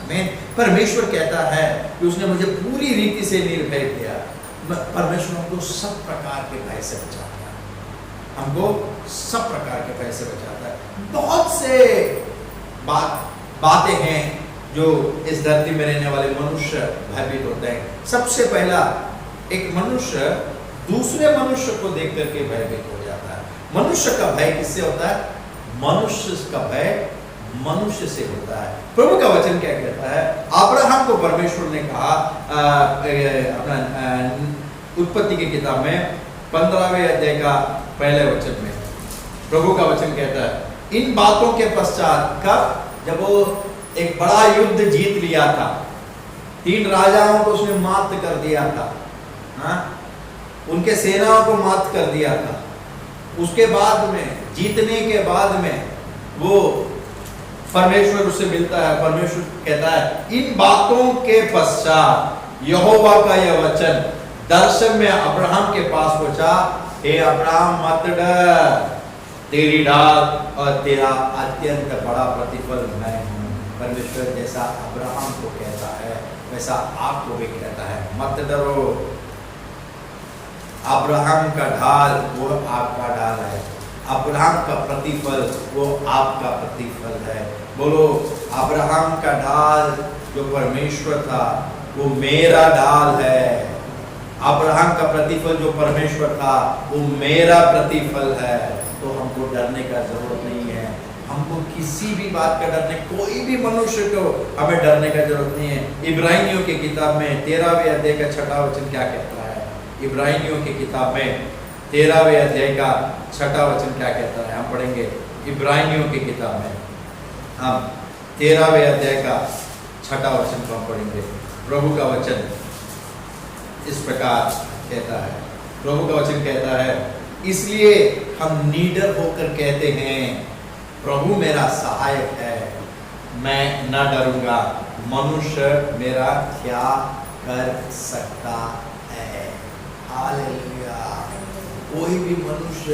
मैं परमेश्वर कहता है कि उसने मुझे पूरी रीति से निर्भय किया। परमेश्वर हमको सब प्रकार के भय से बचाता है, हमको सब प्रकार के भय से बचाता है। बहुत से बातें हैं जो इस धरती में रहने वाले मनुष्य भयभीत होते हैं। सबसे पहला, एक मनुष्य दूसरे मनुष्य को देख करके भयभीत हो जाता है। मनुष्य का भय किससे होता है? मनुष्य का भय मनुष्य से होता है। प्रभु का वचन क्या कहता है? अब्राहम को परमेश्वर ने कहा अपना उत्पत्ति की किताब में 15वें अध्याय का पहले वचन में, प्रभु का वचन कहता है, इन बातों के पश्चात, कब? जब वो एक बड़ा युद्ध जीत लिया था, 3 राजाओं को उसने मात कर दिया था, उनके सेनाओं को मात कर दिया था। उसके बाद में, जीतने के बाद में, वो परमेश्वर उससे मिलता है। परमेश्वर कहता है, इन बातों के पश्चात यहोवा का यह वचन दर्शन में अब्राहम के पास पहुंचा, हे अब्राहम मत डर, तेरी ढाल और तेरा अत्यंत बड़ा प्रतिफल मैं हूं। परमेश्वर जैसा अब्राहम को कहता है वैसा आपको भी कहता है, मत डरो। अब्राहम का ढाल वो आपका ढाल है, अब्राहम का प्रतिफल वो आपका प्रतिफल है। बोलो, अब्राहम का ढाल जो परमेश्वर था वो मेरा ढाल है। अब्राहम का प्रतिफल जो परमेश्वर था वो मेरा प्रतिफल है। तो हमको डरने का जरूरत नहीं है। हमको किसी भी बात का डर नहीं, कोई भी मनुष्य को हमें डरने का जरूरत नहीं है। इब्रानियों की किताब में 13वें अध्याय का 6वां वचन क्या कहता है? इब्रानियों की किताब में 13वें अध्याय का 6वां वचन क्या कहता है? हम पढ़ेंगे इब्रानियों की किताब में, हम 13वें अध्याय का 6वां वचन को हम पढ़ेंगे। प्रभु का वचन इस प्रकार कहता है, प्रभु का वचन कहता है, इसलिए हम निडर होकर कहते हैं, प्रभु मेरा सहायक है, मैं न डरूंगा, मनुष्य मेरा क्या कर सकता है। हालेलुया। कोई भी मनुष्य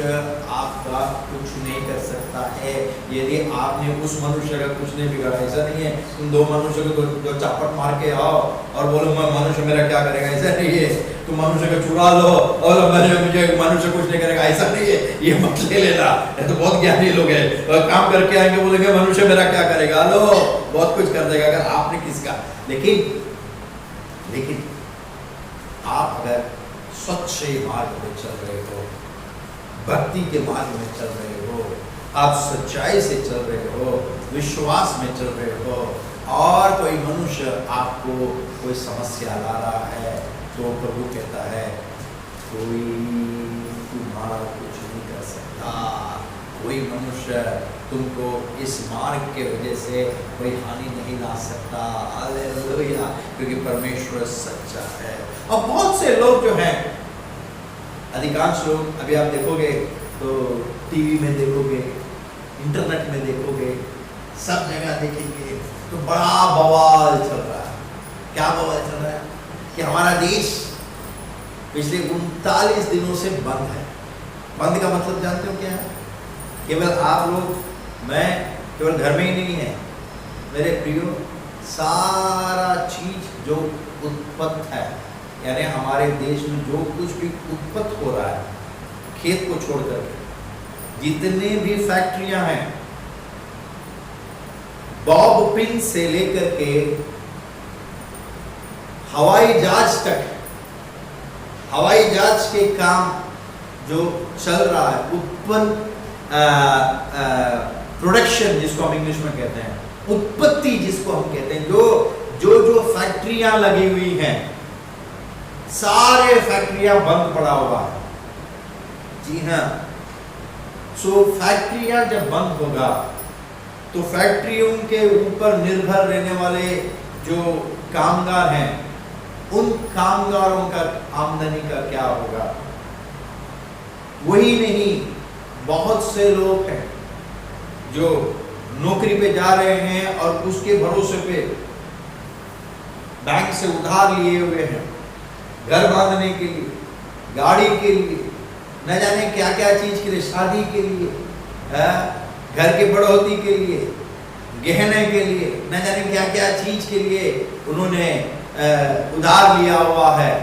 आपका कुछ नहीं कर सकता है यदि आपने उस मनुष्य का कुछ नहीं बिगाड़ा। ऐसा नहीं है तुम दो मनुष्य को जो चप्पट मार के आओ और बोलो मैं मनुष्य मेरा क्या करेगा, ऐसा नहीं है। तुम मनुष्य को चुरा लो और मुझे मनुष्य कुछ नहीं करेगा, ऐसा नहीं है। ये मत ले लेना, ये तो बहुत ज्ञानी लोग हैं, काम करके आएंगे बोलेंगे मनुष्य मेरा क्या करेगा, लो बहुत कुछ कर देगा अगर आपने किसका। लेकिन आप अगर सच्चे मार्ग में चल रहे हो, भक्ति के मार्ग में चल रहे हो, आप सच्चाई से चल रहे हो, विश्वास में चल रहे हो और कोई मनुष्य आपको कोई समस्या ला रहा है, तो प्रभु कहता है कोई तुम्हारा कुछ नहीं कर सकता। कोई मनुष्य तुमको इस मार्ग के वजह से कोई हानि नहीं ला सकता। हालेलुया, क्योंकि परमेश्वर सच्चा है। और बहुत से लोग जो हैं, अधिकांश लोग अभी आप देखोगे तो टीवी में देखोगे, इंटरनेट में देखोगे, सब जगह देखेंगे तो बड़ा बवाल चल रहा है। क्या बवाल चल रहा है कि हमारा देश पिछले 39 दिनों से बंद है। बंद का मतलब जानते हो क्या है? केवल आप लोग, मैं केवल घर में ही नहीं है मेरे प्रियो, सारा चीज जो उत्पन्न है, यानी हमारे देश में जो कुछ भी उत्पन्न हो रहा है, खेत को छोड़ करके जितने भी फैक्ट्रियां हैं, बॉब पिन से लेकर के हवाई जहाज तक, हवाई जहाज के काम जो चल रहा है, उत्पन्न प्रोडक्शन जिसको हम इंग्लिश में कहते हैं, उत्पत्ति जिसको हम कहते हैं, जो फैक्ट्रियां लगी हुई हैं, सारे फैक्ट्रियां बंद पड़ा हुआ है। जी हाँ, सो फैक्ट्रियां जब बंद होगा तो फैक्ट्रियों के ऊपर निर्भर रहने वाले जो कामगार हैं, उन कामगारों का आमदनी का क्या होगा? वही नहीं, बहुत से लोग हैं जो नौकरी पे जा रहे हैं और उसके भरोसे पे बैंक से उधार लिए हुए हैं, घर बांधने के लिए, गाड़ी के लिए, न जाने क्या क्या चीज के लिए, शादी के लिए, घर के बढ़ोतरी के लिए, गहने के लिए, न जाने क्या क्या चीज के लिए उन्होंने उधार लिया हुआ है।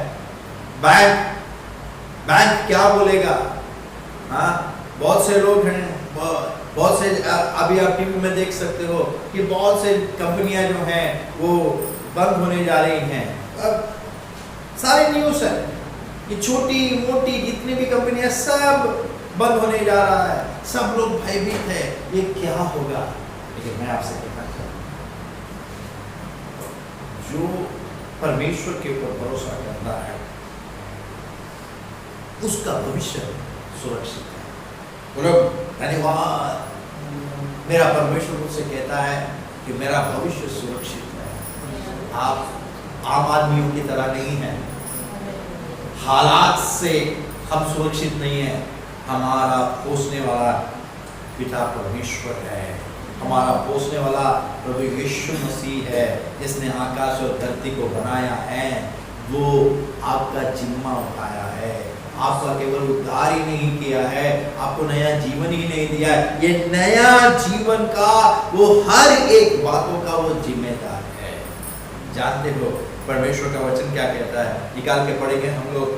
बैंक क्या बोलेगा? हाँ, बहुत से लोग हैं, बहुत से, अभी आप टीवी में देख सकते हो कि बहुत से कंपनियां जो हैं वो बंद होने जा रही हैं। अब सारे न्यूज़ है कि छोटी मोटी जितनी भी कंपनियां सब बंद होने जा रहा है, सब लोग भयभीत है, ये क्या होगा? लेकिन मैं आपसे कहना चाहता हूं, जो परमेश्वर के ऊपर भरोसा करता है उसका भविष्य सुरक्षित है। बोलो धन्यवाद, मेरा परमेश्वर मुझसे कहता है कि मेरा भविष्य सुरक्षित है। आप आम आदमियों की तरह नहीं है, हालात से हम सुरक्षित नहीं है। हमारा पोसने वाला पिता परमेश्वर है, हमारा पोसने वाला प्रभु यीशु मसीह है, जिसने आकाश और धरती को बनाया है। वो आपका जिम्मा उठाया है, आपका केवल उद्धार ही नहीं किया है, आपको नया जीवन ही नहीं दिया है। ये नया जीवन का वो हर एक बातों का वो जिम्मेदार है। जानते हो परमेश्वर का वचन क्या कहता है? निकाल के पढ़ेंगे हम लोग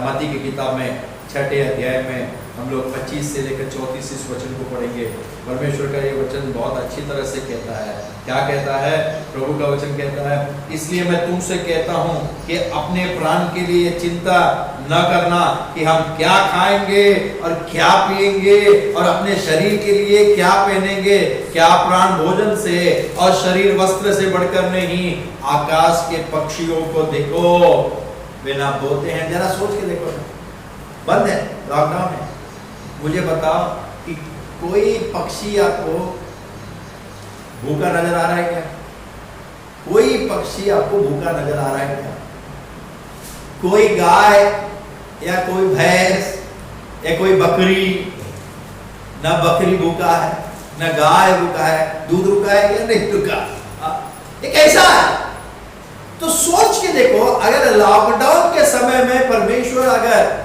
मत्ती की किताब में छठे अध्याय में हम लोग 25 से लेकर 34 इस वचन को पढ़ेंगे। परमेश्वर का ये वचन बहुत अच्छी तरह से कहता है। क्या कहता है? प्रभु का वचन कहता है, इसलिए मैं तुमसे कहता हूं कि अपने प्राण के लिए चिंता न करना कि हम क्या खाएंगे और क्या पिएंगे, और अपने शरीर के लिए क्या पहनेंगे। क्या प्राण भोजन से और शरीर वस्त्र से बढ़कर नहीं। आकाश के पक्षियों को देखो, वे ना बोते हैं। जरा सोच के देखो, बंद है, लॉकडाउन है। मुझे बताओ कि कोई पक्षी आपको भूखा नजर आ रहा है क्या? कोई पक्षी आपको भूखा नजर आ रहा है क्या? कोई गाय या कोई भैंस या कोई बकरी, ना बकरी भूखा है ना गाय भूखा है। दूध रुका है या नहीं रुका? ये कैसा है? तो सोच के देखो, अगर लॉकडाउन के समय में परमेश्वर अगर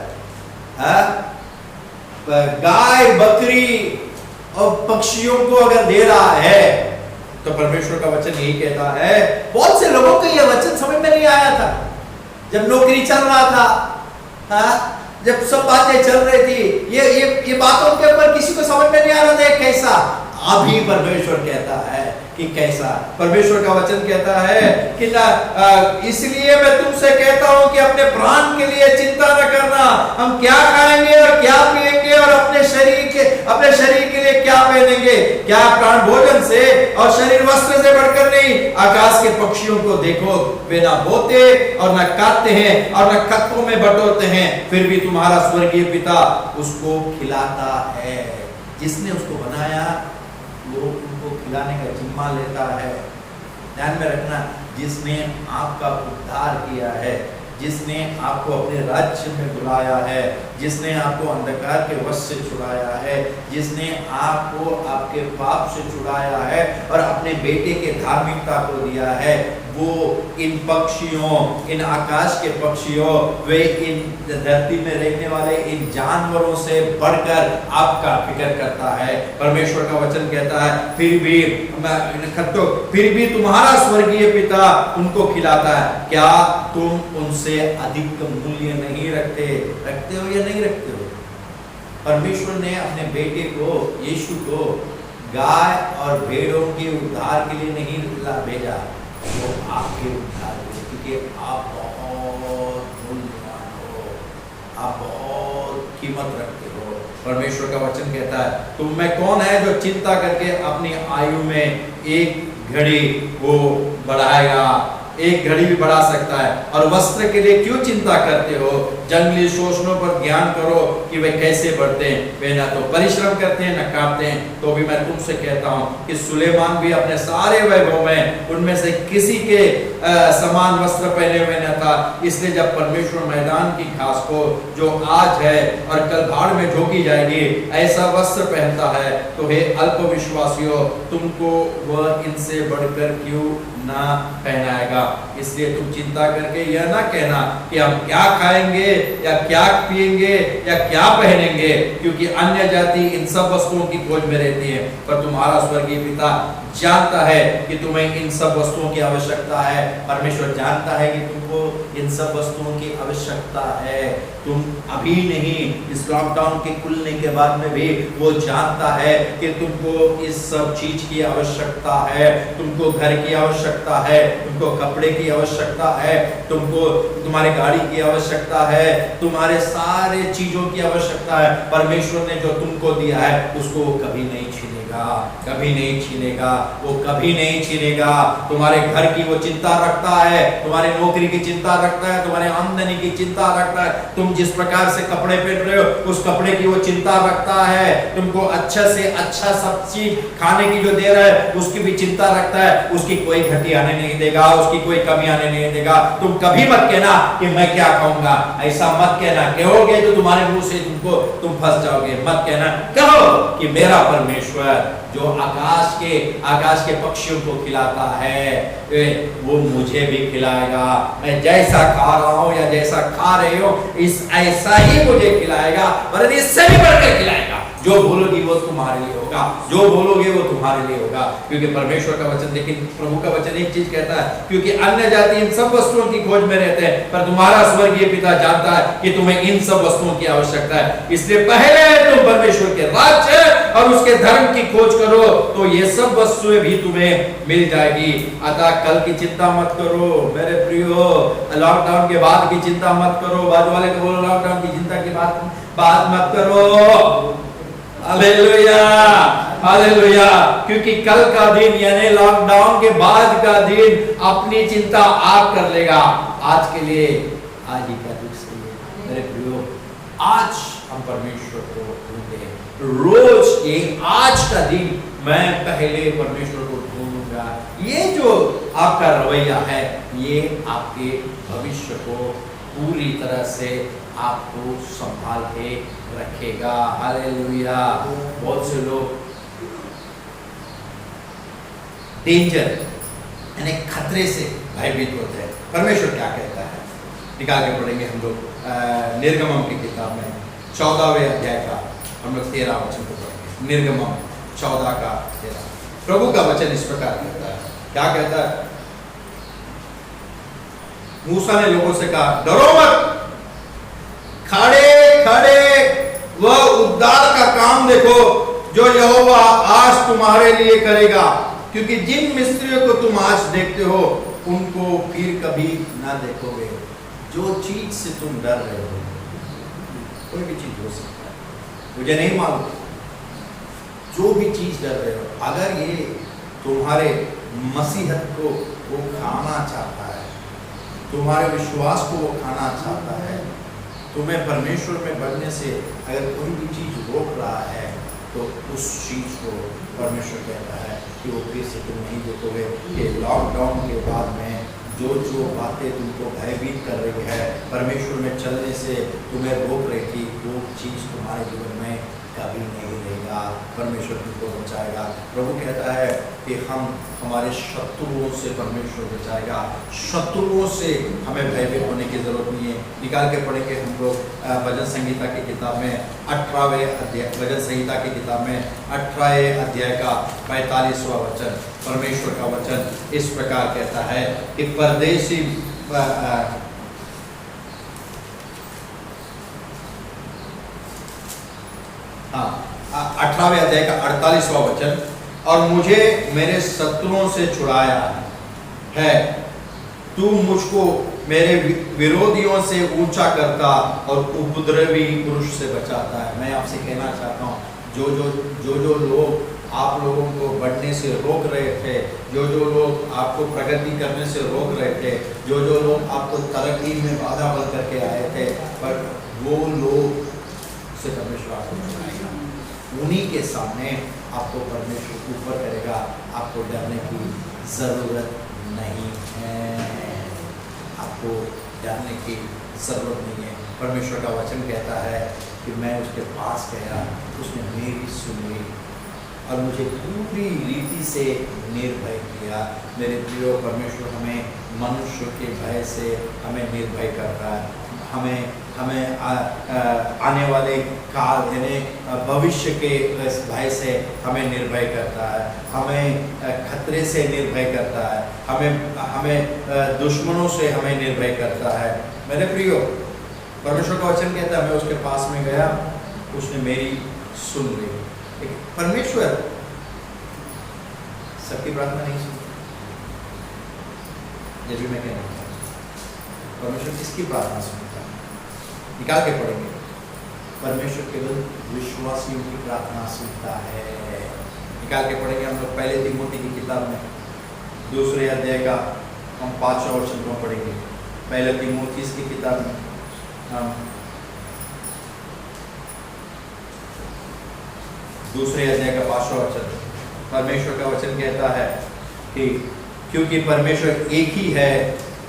गाय बकरी और पक्षियों को अगर दे रहा है, तो परमेश्वर का वचन यही कहता है। बहुत से लोगों को यह वचन समझ में नहीं आया था जब नौकरी चल रहा था, जब सब बातें चल रही थी। ये बातों के ऊपर किसी को समझ में नहीं आ रहा था कैसा। अभी परमेश्वर कहता है कि कैसा। परमेश्वर का वचन कहता है कि इसलिए मैं तुमसे कहता हूं कि अपने प्राण के लिए चिंता न करना, हम क्या खाएंगे और क्या पिएंगे, और अपने शरीर के लिए क्या पहनेंगे। क्या प्राण भोजन से और शरीर वस्त्र से बढ़कर नहीं। आकाश के पक्षियों को देखो, वे ना बोते और न काटते हैं और न कत्तों में बटोरते हैं, फिर भी तुम्हारा स्वर्गीय पिता उसको खिलाता है। जिसने उसको बनाया वो उनको खिलाने का जिम्मा लेता है। ध्यान में रखना, जिसने आपका उद्धार किया है, जिसने आपको अपने राज्य में बुलाया है, जिसने आपको अंधकार के वश से छुड़ाया है, जिसने आपको आपके पाप से छुड़ाया है और अपने बेटे के धार्मिकता को दिया है, वो इन पक्षियों, इन आकाश के पक्षियों, वे इन धरती में रहने वाले इन जानवरों से बढ़कर आपका फिक्र करता है। परमेश्वर का वचन कहता है, फिर भी तुम्हारा स्वर्गीय पिता उनको खिलाता है। क्या तुम उनसे अधिक मूल्य नहीं रखते हो या नहीं रखते हो? परमेश्वर ने अपने बेटे को, यीशु को, गाय और भेड़ों के उद्धार के लिए नहीं भेजा, वो आपके उद्धार के लिए, क्योंकि आप बहुत मूल्यवान हो, आप बहुत कीमत रखते हो। परमेश्वर का वचन कहता है, तुम में कौन है जो चिंता करके अपनी आयु में एक घड़ी वो बढ़ाएगा? एक घड़ी भी बढ़ा सकता है। और वस्त्र के लिए क्यों चिंता करते हो? जंगली शोषणों पर ध्यान करो कि वे कैसे बढ़ते हैं। वे ना तो परिश्रम करते हैं न काटते हैं। तो भी मैं तुमसे कहता हूं कि सुलेमान भी अपने सारे वैभव में उनमें से किसी के समान वस्त्र पहने हुए न था। इसलिए जब परमेश्वर मैदान की घास को, जो आज है और कल भाड़ में झोंकी जाएगी, ऐसा वस्त्र पहनता है, तो हे अल्पविश्वासियों, तुमको वह इनसे बढ़कर क्यों ना पहनाएगा। इसलिए तुम चिंता करके यह ना कहना कि हम क्या खाएंगे या क्या पिएंगे या क्या पहनेंगे, क्योंकि अन्य जाति इन सब वस्तुओं की खोज में रहती है, पर तुम्हारा स्वर्गीय पिता जानता है कि तुम्हें इन सब वस्तुओं की आवश्यकता है। परमेश्वर जानता है कि तुमको इन सब वस्तुओं की आवश्यकता है। तुम अभी नहीं, इस लॉकडाउन के खुलने के बाद में भी वो जानता है कि तुमको इस सब चीज की आवश्यकता है। तुमको घर की आवश्यकता है, तुमको कपड़े की आवश्यकता है, तुमको तुम्हारी गाड़ी की आवश्यकता है, तुम्हारे सारे चीजों की आवश्यकता है। परमेश्वर ने जो तुमको दिया है उसको वो कभी नहीं छीनेगा, कभी नहीं छीनेगा, वो कभी नहीं छीनेगा। तुम्हारे घर की वो चिंता रखता है, तुम्हारी नौकरी की चिंता रखता है, तुम्हारे आमदनी की चिंता रखता है, तुम जिस प्रकार से कपड़े पहन रहे हो उस कपड़े की वो चिंता रखता है, तुमको अच्छा से अच्छा सब चीज खाने की जो दे रहा है उसकी भी चिंता रखता है। उसकी कोई घटी आने नहीं देगा, उसकी कोई कमी आने नहीं देगा। तुम कभी मत कहना कि मैं क्या खाऊंगा, ऐसा मत कहना। कहोगे तो तुम्हारे मुंह से तुम फंस जाओगे। मत कहना, कहो कि मेरा परमेश्वर जो आकाश के पक्षियों को खिलाता है वो मुझे भी खिलाएगा। मैं जैसा खा रहा हूं या जैसा खा रहे हो, ऐसा ही मुझे खिलाएगा, और इससे भी बढ़कर खिलाएगा। जो बोलोगी वो तुम्हारे लिए होगा, जो बोलोगे वो तुम्हारे लिए होगा, क्योंकि परमेश्वर का वचन, लेकिन प्रभु का वचन एक चीज कहता है, क्योंकि अन्य जाति इन सब वस्तुओं की खोज में रहते हैं, पर तुम्हारा स्वर्गीय पिता जानता है कि तुम्हें इन सब वस्तुओं की आवश्यकता है। इसलिए पहले तुम परमेश्वर के राज्य और उसके धर्म की खोज करो, तो ये सब वस्तुएं भी तुम्हें मिल जाएगी। अतः कल की चिंता मत करो मेरे प्रियो, लॉकडाउन के बाद की चिंता मत करो। बाजू वाले को बोलो लॉकडाउन की चिंता की बात मत करो। Hallelujah, hallelujah. क्योंकि कल का दिन यानी लॉकडाउन के बाद का दिन अपनी चिंता आप कर लेगा। आज के लिए आज ही का दुख सही है मेरे प्रियो। आज हम परमेश्वर को ढूंढे, रोज ये आज का दिन मैं पहले परमेश्वर को ढूंढूंगा। ये जो आपका रवैया है ये आपके भविष्य को पूरी तरह से आपको संभाल के रखेगा। हालेलुया। बहुत से लोग डेंजर यानी खतरे से भयभीत होते हैं। परमेश्वर क्या कहता है निकाल के पढ़ेंगे हम लोग निर्गमम की किताब में 14वें अध्याय का हम लोग 13 वचन को पढ़ेंगे। निर्गमम 14 का 13। प्रभु का वचन इस प्रकार कहता है, क्या कहता है? मूसा ने लोगों से कहा, डरो मत, खड़े खड़े वह उद्धार का काम देखो जो यहोवा आज तुम्हारे लिए करेगा, क्योंकि जिन मिस्त्रियों को तुम आज देखते हो उनको फिर कभी ना देखोगे। जो चीज से तुम डर रहे हो, कोई भी चीज हो सकता है, मुझे नहीं मालूम, जो भी चीज डर रहे हो, अगर ये तुम्हारे मसीहत को वो खाना चाहता है, तुम्हारे विश्वास को वो खाना चाहता है, तुम्हें परमेश्वर में बढ़ने से अगर कोई भी चीज रोक रहा है, तो उस चीज को परमेश्वर कहता है कि वो फिर से तुम नहीं देखोगे। कि लॉकडाउन के बाद में जो जो बातें तुमको भयभीत कर रही है, परमेश्वर में चलने से तुम्हें रोक रही थी, वो चीज तुम्हारे जीवन में कभी नहीं रहेगा। परमेश्वर तुमको बचाएगा। प्रभु कहता है कि हम हमारे शत्रुओं से परमेश्वर बचाएगा। शत्रुओं से हमें भयभीत होने की जरूरत नहीं है। निकाल के पढ़ेंगे हम लोग भजन संहिता की किताब में 18वें अध्याय, भजन संहिता की किताब में 18वें अध्याय का 45वां वचन। परमेश्वर का वचन इस प्रकार कहता है कि परदेशी 18वें अध्याय का 48वां वचन, और मुझे मेरे शत्रुओं से छुड़ाया है, तू मुझको मेरे विरोधियों से ऊंचा करता और उपद्रवी पुरुष से बचाता है। मैं आपसे कहना चाहता हूँ, जो लोग आप लोगों को बढ़ने से रोक रहे थे, जो लोग आपको प्रगति करने से रोक रहे थे, जो लोग आपको तरक्की में बाधा बन करके आए थे, पर वो लोग से परमेश्वर आपको छुड़ाएगा। उन्हीं के सामने आपको परमेश्वर ऊपर करेगा। आपको डरने की जरूरत नहीं है, आपको डरने की जरूरत नहीं है। परमेश्वर का वचन कहता है कि मैं उसके पास गया, उसने मेरी सुनी और मुझे पूरी रीति से निर्भय किया। मेरे प्रिय, परमेश्वर हमें मनुष्य के भय से हमें निर्भय करता है। हमें आने वाले काल यानी भविष्य के भय से हमें निर्भय करता है, हमें खतरे से निर्भय करता है, हमें दुश्मनों से हमें निर्भय करता है। मेरे प्रियो, परमेश्वर का वचन कहता है मैं उसके पास में गया, उसने मेरी सुन ली। परमेश्वर सबकी प्रार्थना नहीं सुनता। जब भी मैं कहना चाहता हूं परमेश्वर किसकी प्रार्थना सुनता है, निकाल के पढ़ेंगे। परमेश्वर केवल विश्वासियों की प्रार्थना सुनता है। निकाल के पढ़ेंगे हम लोग पहले तिमोथी की किताब में 2 अध्याय का हम 5वां वचन को पढ़ेंगे। पहले तिमोथी की किताब में हम 2 अध्याय का 5वां वचन। परमेश्वर का वचन कहता है कि क्योंकि परमेश्वर एक ही है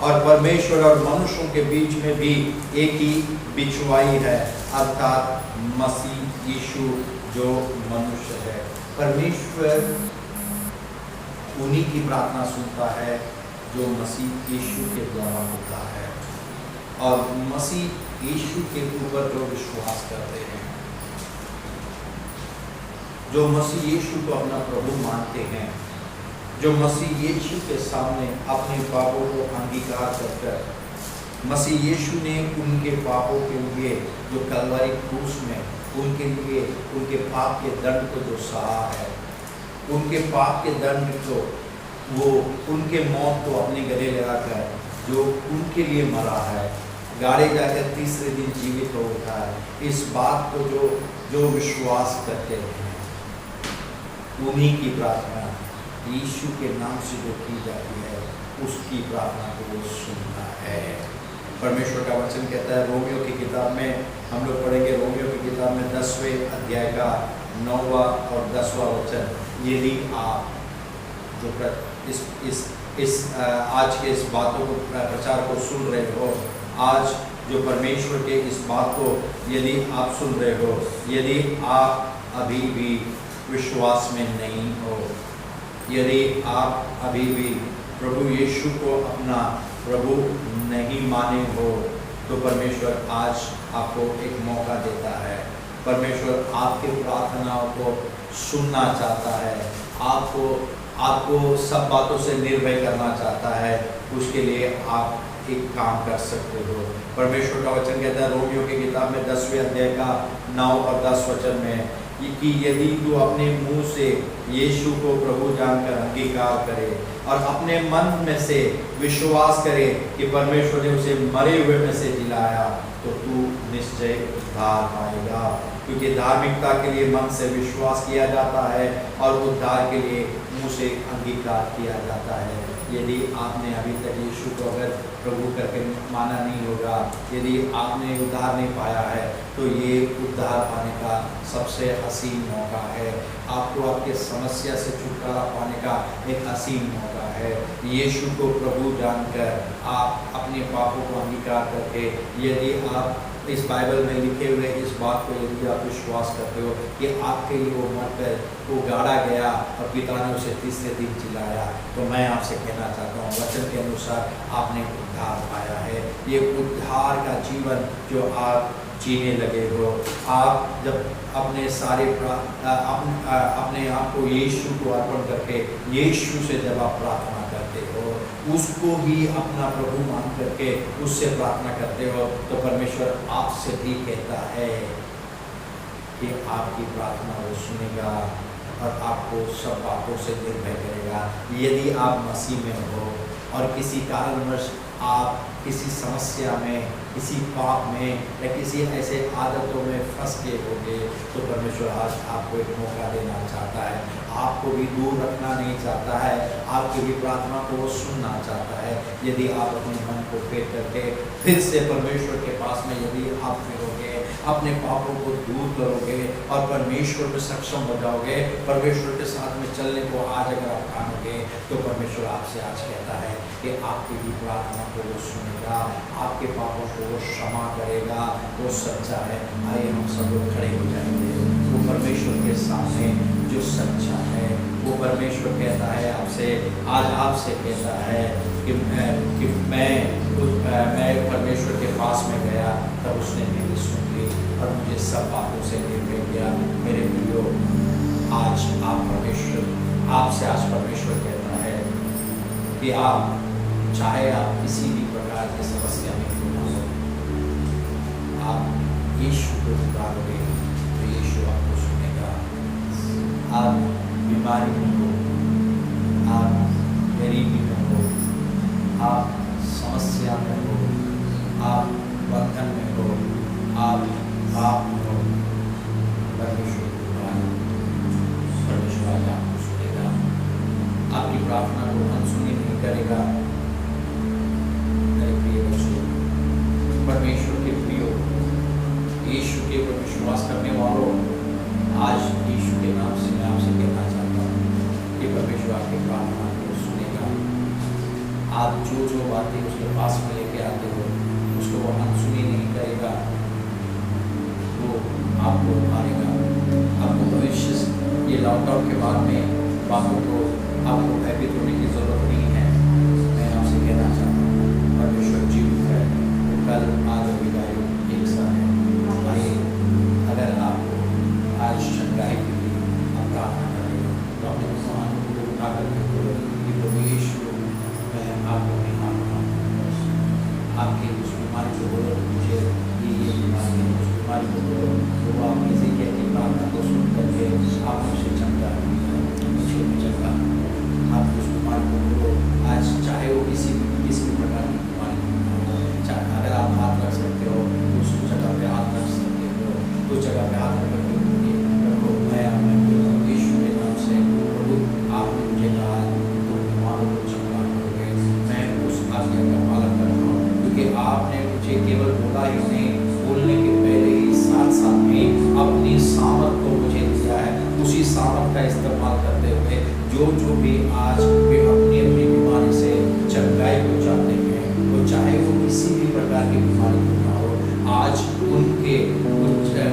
और परमेश्वर और मनुष्यों के बीच में भी एक ही बिछुआई है, अर्थात मसीह यीशु जो मनुष्य है। परमेश्वर उन्हीं की प्रार्थना सुनता है जो मसीह यीशु के द्वारा होता है और मसीह यीशु के ऊपर जो विश्वास करते हैं। जो मसीह यीशु को अपना प्रभु मानते हैं, जो मसीह यीशु के सामने अपने पापों को अंगीकार कर मसीह यीशु ने उनके पापों के लिए जो कलवरी क्रूस में उनके लिए उनके पाप के दंड को जो सहा है, उनके पाप के दंड को वो उनके मौत को अपने गले लगाकर जो उनके लिए मरा है, गाड़े जाकर तीसरे दिन जीवित हो उठा है, इस बात को जो विश्वास करते हैं उन्हीं की प्रार्थना यीशु के नाम से जो की जाती है उसकी प्रार्थना को वो सुनता है। परमेश्वर का वचन कहता है रोमियो की किताब में, हम लोग पढ़ेंगे रोमियो की किताब में 10वें अध्याय का 9वां और 10वां वचन, यदि आप जो इस आज के इस बातों को प्रचार को सुन रहे हो, आज जो परमेश्वर के इस बात को यदि आप सुन रहे हो, यदि आप अभी भी विश्वास में नहीं हो, यदि आप अभी भी प्रभु यीशु को अपना प्रभु नहीं माने हो, तो परमेश्वर आज आपको एक मौका देता है। परमेश्वर आपके प्रार्थनाओं को सुनना चाहता है, आपको सब बातों से निर्भय करना चाहता है। उसके लिए आप एक काम कर सकते हो। परमेश्वर का वचन कहता है रोमियो की किताब में 10वें अध्याय का 9 और 10 वचन में कि यदि तू अपने मुंह से यीशु को प्रभु जानकर अंगीकार करे और अपने मन में से विश्वास करे कि परमेश्वर ने उसे मरे हुए में से जिलाया, तो तू निश्चय उद्धार पाएगा। क्योंकि धार्मिकता के लिए मन से विश्वास किया जाता है और उद्धार के लिए मुंह से अंगीकार किया जाता है। यदि आपने अभी तक यीशु को अगर प्रभु करके माना नहीं होगा, यदि आपने उद्धार नहीं पाया है, तो ये उद्धार पाने का सबसे हसीन मौका है। आपको आपके समस्या से छुटकारा पाने का एक हसीन मौका है। यीशु को प्रभु जानकर आप अपने पापों को अंगीकार करके, यदि आप इस बाइबल में लिखे हुए इस बात को यदि आप विश्वास करते हो कि आपके लिए वो मरकर वो गाड़ा गया और पिता ने उसे तीसरे दिन जिलाया, तो मैं आपसे कहना चाहता हूँ वचन के अनुसार आपने उद्धार पाया है। ये उद्धार का जीवन जो आप जीने लगे हो, आप जब अपने सारे अपने आप को यीशु को अर्पण करके यीशु से जब आप प्रार्थना करते हो, उसको ही अपना प्रभु मान करके उससे प्रार्थना करते हो, तो परमेश्वर आपसे भी कहता है कि आपकी प्रार्थना वो सुनेगा और आपको सब बातों से निर्भय करेगा। यदि आप मसीह में हो और किसी कारणवश आप किसी समस्या में, किसी पाप में या किसी ऐसे आदतों में फंस गए होंगे, तो परमेश्वर आज आपको एक मौका देना चाहता है। आपको भी दूर रखना नहीं चाहता है, आपकी भी प्रार्थना को वो सुनना चाहता है। यदि आप अपने मन को फेर करके फिर से परमेश्वर के पास में यदि आप फिरोगे, अपने पापों को दूर करोगे और परमेश्वर पे सक्षम हो जाओगे, परमेश्वर के साथ में चलने को आज अगर आप ठानोगे, तो परमेश्वर आपसे आज कहता है कि आपकी भी प्रार्थना को वो सुनेगा, आपके पापों को वो क्षमा करेगा। वो सच्चा है। आइए हम सब लोग खड़े हो जाएंगे। वो परमेश्वर के सामने जो सच्चा है, वो परमेश्वर कहता है आपसे, आज आपसे कहता है कि मैं परमेश्वर के पास में गया, तब उसने मेरी सुन ली और मुझे सब बातों से निर्भय किया। मेरे प्रियो, आज आप परमेश्वर आपसे आज परमेश्वर कहता है कि आप चाहे आप किसी भी प्रकार की समस्या में क्यों ना हो, आप यीशु को पुकारोगे तो यीशु आपको सुनेगा। आप बीमारी में हो, आप गरीबी में हो, आप समस्या में हो, आप बंधन में हो, आप पाप में हो, परमेश्वर को पुकारो, परमेश्वर आज आपको सुनेगा। आपकी प्रार्थना को अनसुनी नहीं करेगा। परमेश्वर के प्रियो, यीशु के ऊपर विश्वास करने वालों, आज यीशु के नाम से मैं आपसे कहना चाहता हूँ कि परमेश्वर आपकी प्रार्थना को सुनेगा। आप जो बातें उसके पास में लेके आते हो, उसको वो अनसुनी नहीं करेगा, वो आपको उठाएगा। आपको भविष्य ये लॉकडाउन के बाद में बातों को आपको भयभीत होने की जरूरत नहीं है। मैं आपसे कहना चाहता हूँ परमेश्वर जीवित है, कल आज विदाई एक साथ है। आइए, अगर आपको आज चंगाई के लिए बीमारी को बोलो मुझे ये बीमारी है, उस बीमारी को बोलो तो वो आप किसी की प्रार्थना को सुन करके आप उसे चंगा चंगा आप उस बीमारी को बोलो। आज चाहे वो किसी भी प्रकार की बीमारी हो, चाहे अगर आप हाथ रख सकते हो तो उस जगह पे हाथ रख सकते हो, उस जगह पे हाथ रख रखो। मैं यीशु के नाम से प्रभु आपने मुझे कहा तो बीमारों को चंगा करोगे, मैं उस आज्ञा का पालन करता हूँ क्योंकि आपने मुझे केवल बोला ही नहीं, बोलने के पहले ही साथ साथ में अपनी सामर्थ को मुझे दिया है। उसी सामर्थ का इस्तेमाल करते हुए जो भी आज वे अपनी अपनी बीमारी से चंगाई को चाहते हैं, वो चाहे वो किसी भी प्रकार की बीमारी को ना हो, आज उनके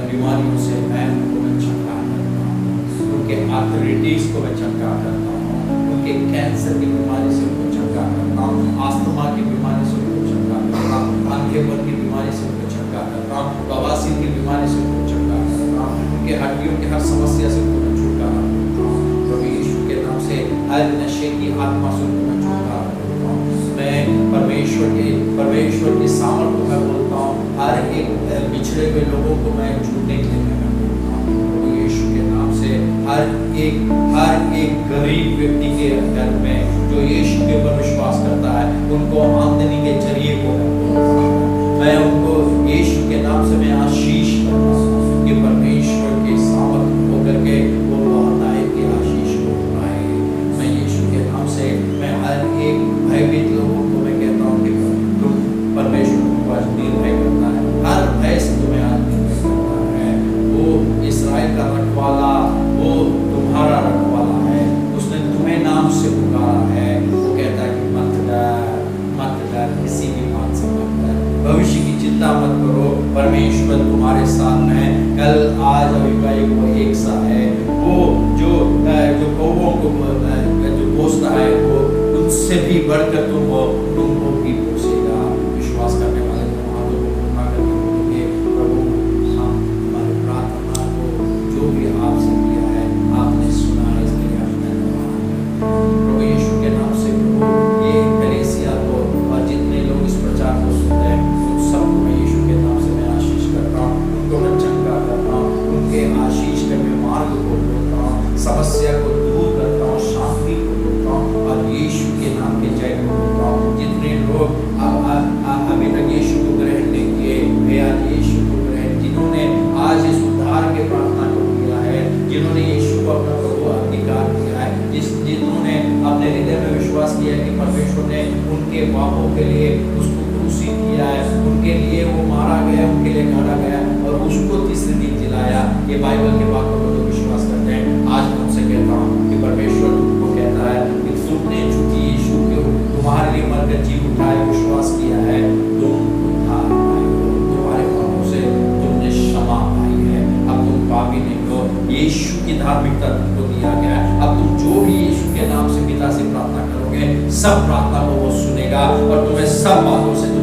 बीमारियों से मैं उनको चंगा करता हूँ, उनके आर्थराइटिस को मैं चंगा करता हूँ, उनके कैंसर की बीमारी से उनको चंगा करता हूँ, आस्थमा की बीमारी से उनको चंगा करता हूँ, अंधेपन की बीमारी से उनको चंगा करता हूँ, बवासीर की बीमारी से उनको चंगा करता हूँ, उनके हड्डियों की हर समस्या से उनको मैं छुटकारा करता हूँ। प्रभु यीशु के नाम से हर नशे की आत्मा से उनको मैं छुटकारा करता हूँ। मैं परमेश्वर की सामर्थ को मैं बोलता हूँ, हर एक बिछड़े हुए लोगों को मैं छूटने के लिए मैं बोलता हूँ। प्रभु यीशु के नाम से हर एक गरीब व्यक्ति के घर में जो यीशु के ऊपर विश्वास करता है, उनको आमदनी के जरिए को मैं उनको यीशु के नाम से मैं आशीष करता हूँ कि परमेश्वर के सामर्थ होकर के वो बहुतायत की आशीष को पाए। मैं यीशु के नाम से मैं हर एक भयभीत लोगों को मैं कहता हूँ कि तुम परमेश्वर को आज निर्भय करता है, हर भय से तुम्हें आज निर्भय करता है। वो इस्राएल का रखवाला, वो तुम्हारा रखवाला है, उसने तुम्हें नाम से पुकारा है। वो कहता है कि मत डर, किसी भी बात से मत डर, भविष्य की चिंता मत करो, परमेश्वर तुम्हारे साथ है, कल आज अभिप्राय वो एक सा है। वो जो कौवों को जो पोसता है वो उनसे भी बढ़कर तुमको भी पोसेगा। विश्वास करने वाले हाथों को उठा करके बोलेंगे, प्रभु हम तुम्हारी प्रार्थना को जो भी आपसे किया है आपने सुना है, इसके लिए आप धन्यवाद। प्रभु यीशु के नाम से प्रभु ये कलीसिया को और जितने लोग इस प्रचार को सुनते हैं उन सबको मैं यीशु के नाम से मैं आशीष करता हूँ, उनको मैं चंगा करता हूँ, उनके आशीष के मैं मार्ग को बोलता हूँ, समस्या को दूर करता हूँ, शांति को बोलता हूँ और यीशु के नाम के जय को बोलता हूँ। जितने लोग अभी तक यीशु को ग्रहण नहीं किए, वे आज यीशु को ग्रहण, जिन्होंने आज इस उद्धार के प्रार्थना को किया है, जिन्होंने यीशु को अपना प्रभु अंगीकार किया है, जिन्होंने अपने हृदय में विश्वास किया कि परमेश्वर ने उनके पापों के लिए उसको क्रूसित किया है, उनके लिए वो मारा गया, उनके लिए गाड़ा गया और उसको तीसरे दिन जिलाया। ये बाइबल के बातों को जो विश्वास करते हैं, आज मैं उनसे कहता हूँ कि परमेश्वर तुमको कहता है कि तुमने चूंकि यीशु को तुम्हारे लिए मरकर जी उठाए, विश्वास किया है, तुम उद्धार पाए हो, तुम्हारे पापों से तुमने क्षमा पाई है, अब तुम पापी नहीं हो, यीशु की धार्मिकता तुमको दिया गया है। अब तुम जो भी यीशु के नाम से पिता से प्रार्थना करोगे, सब प्रार्थना को वो सुनेगा और तुम्हें सब बातों से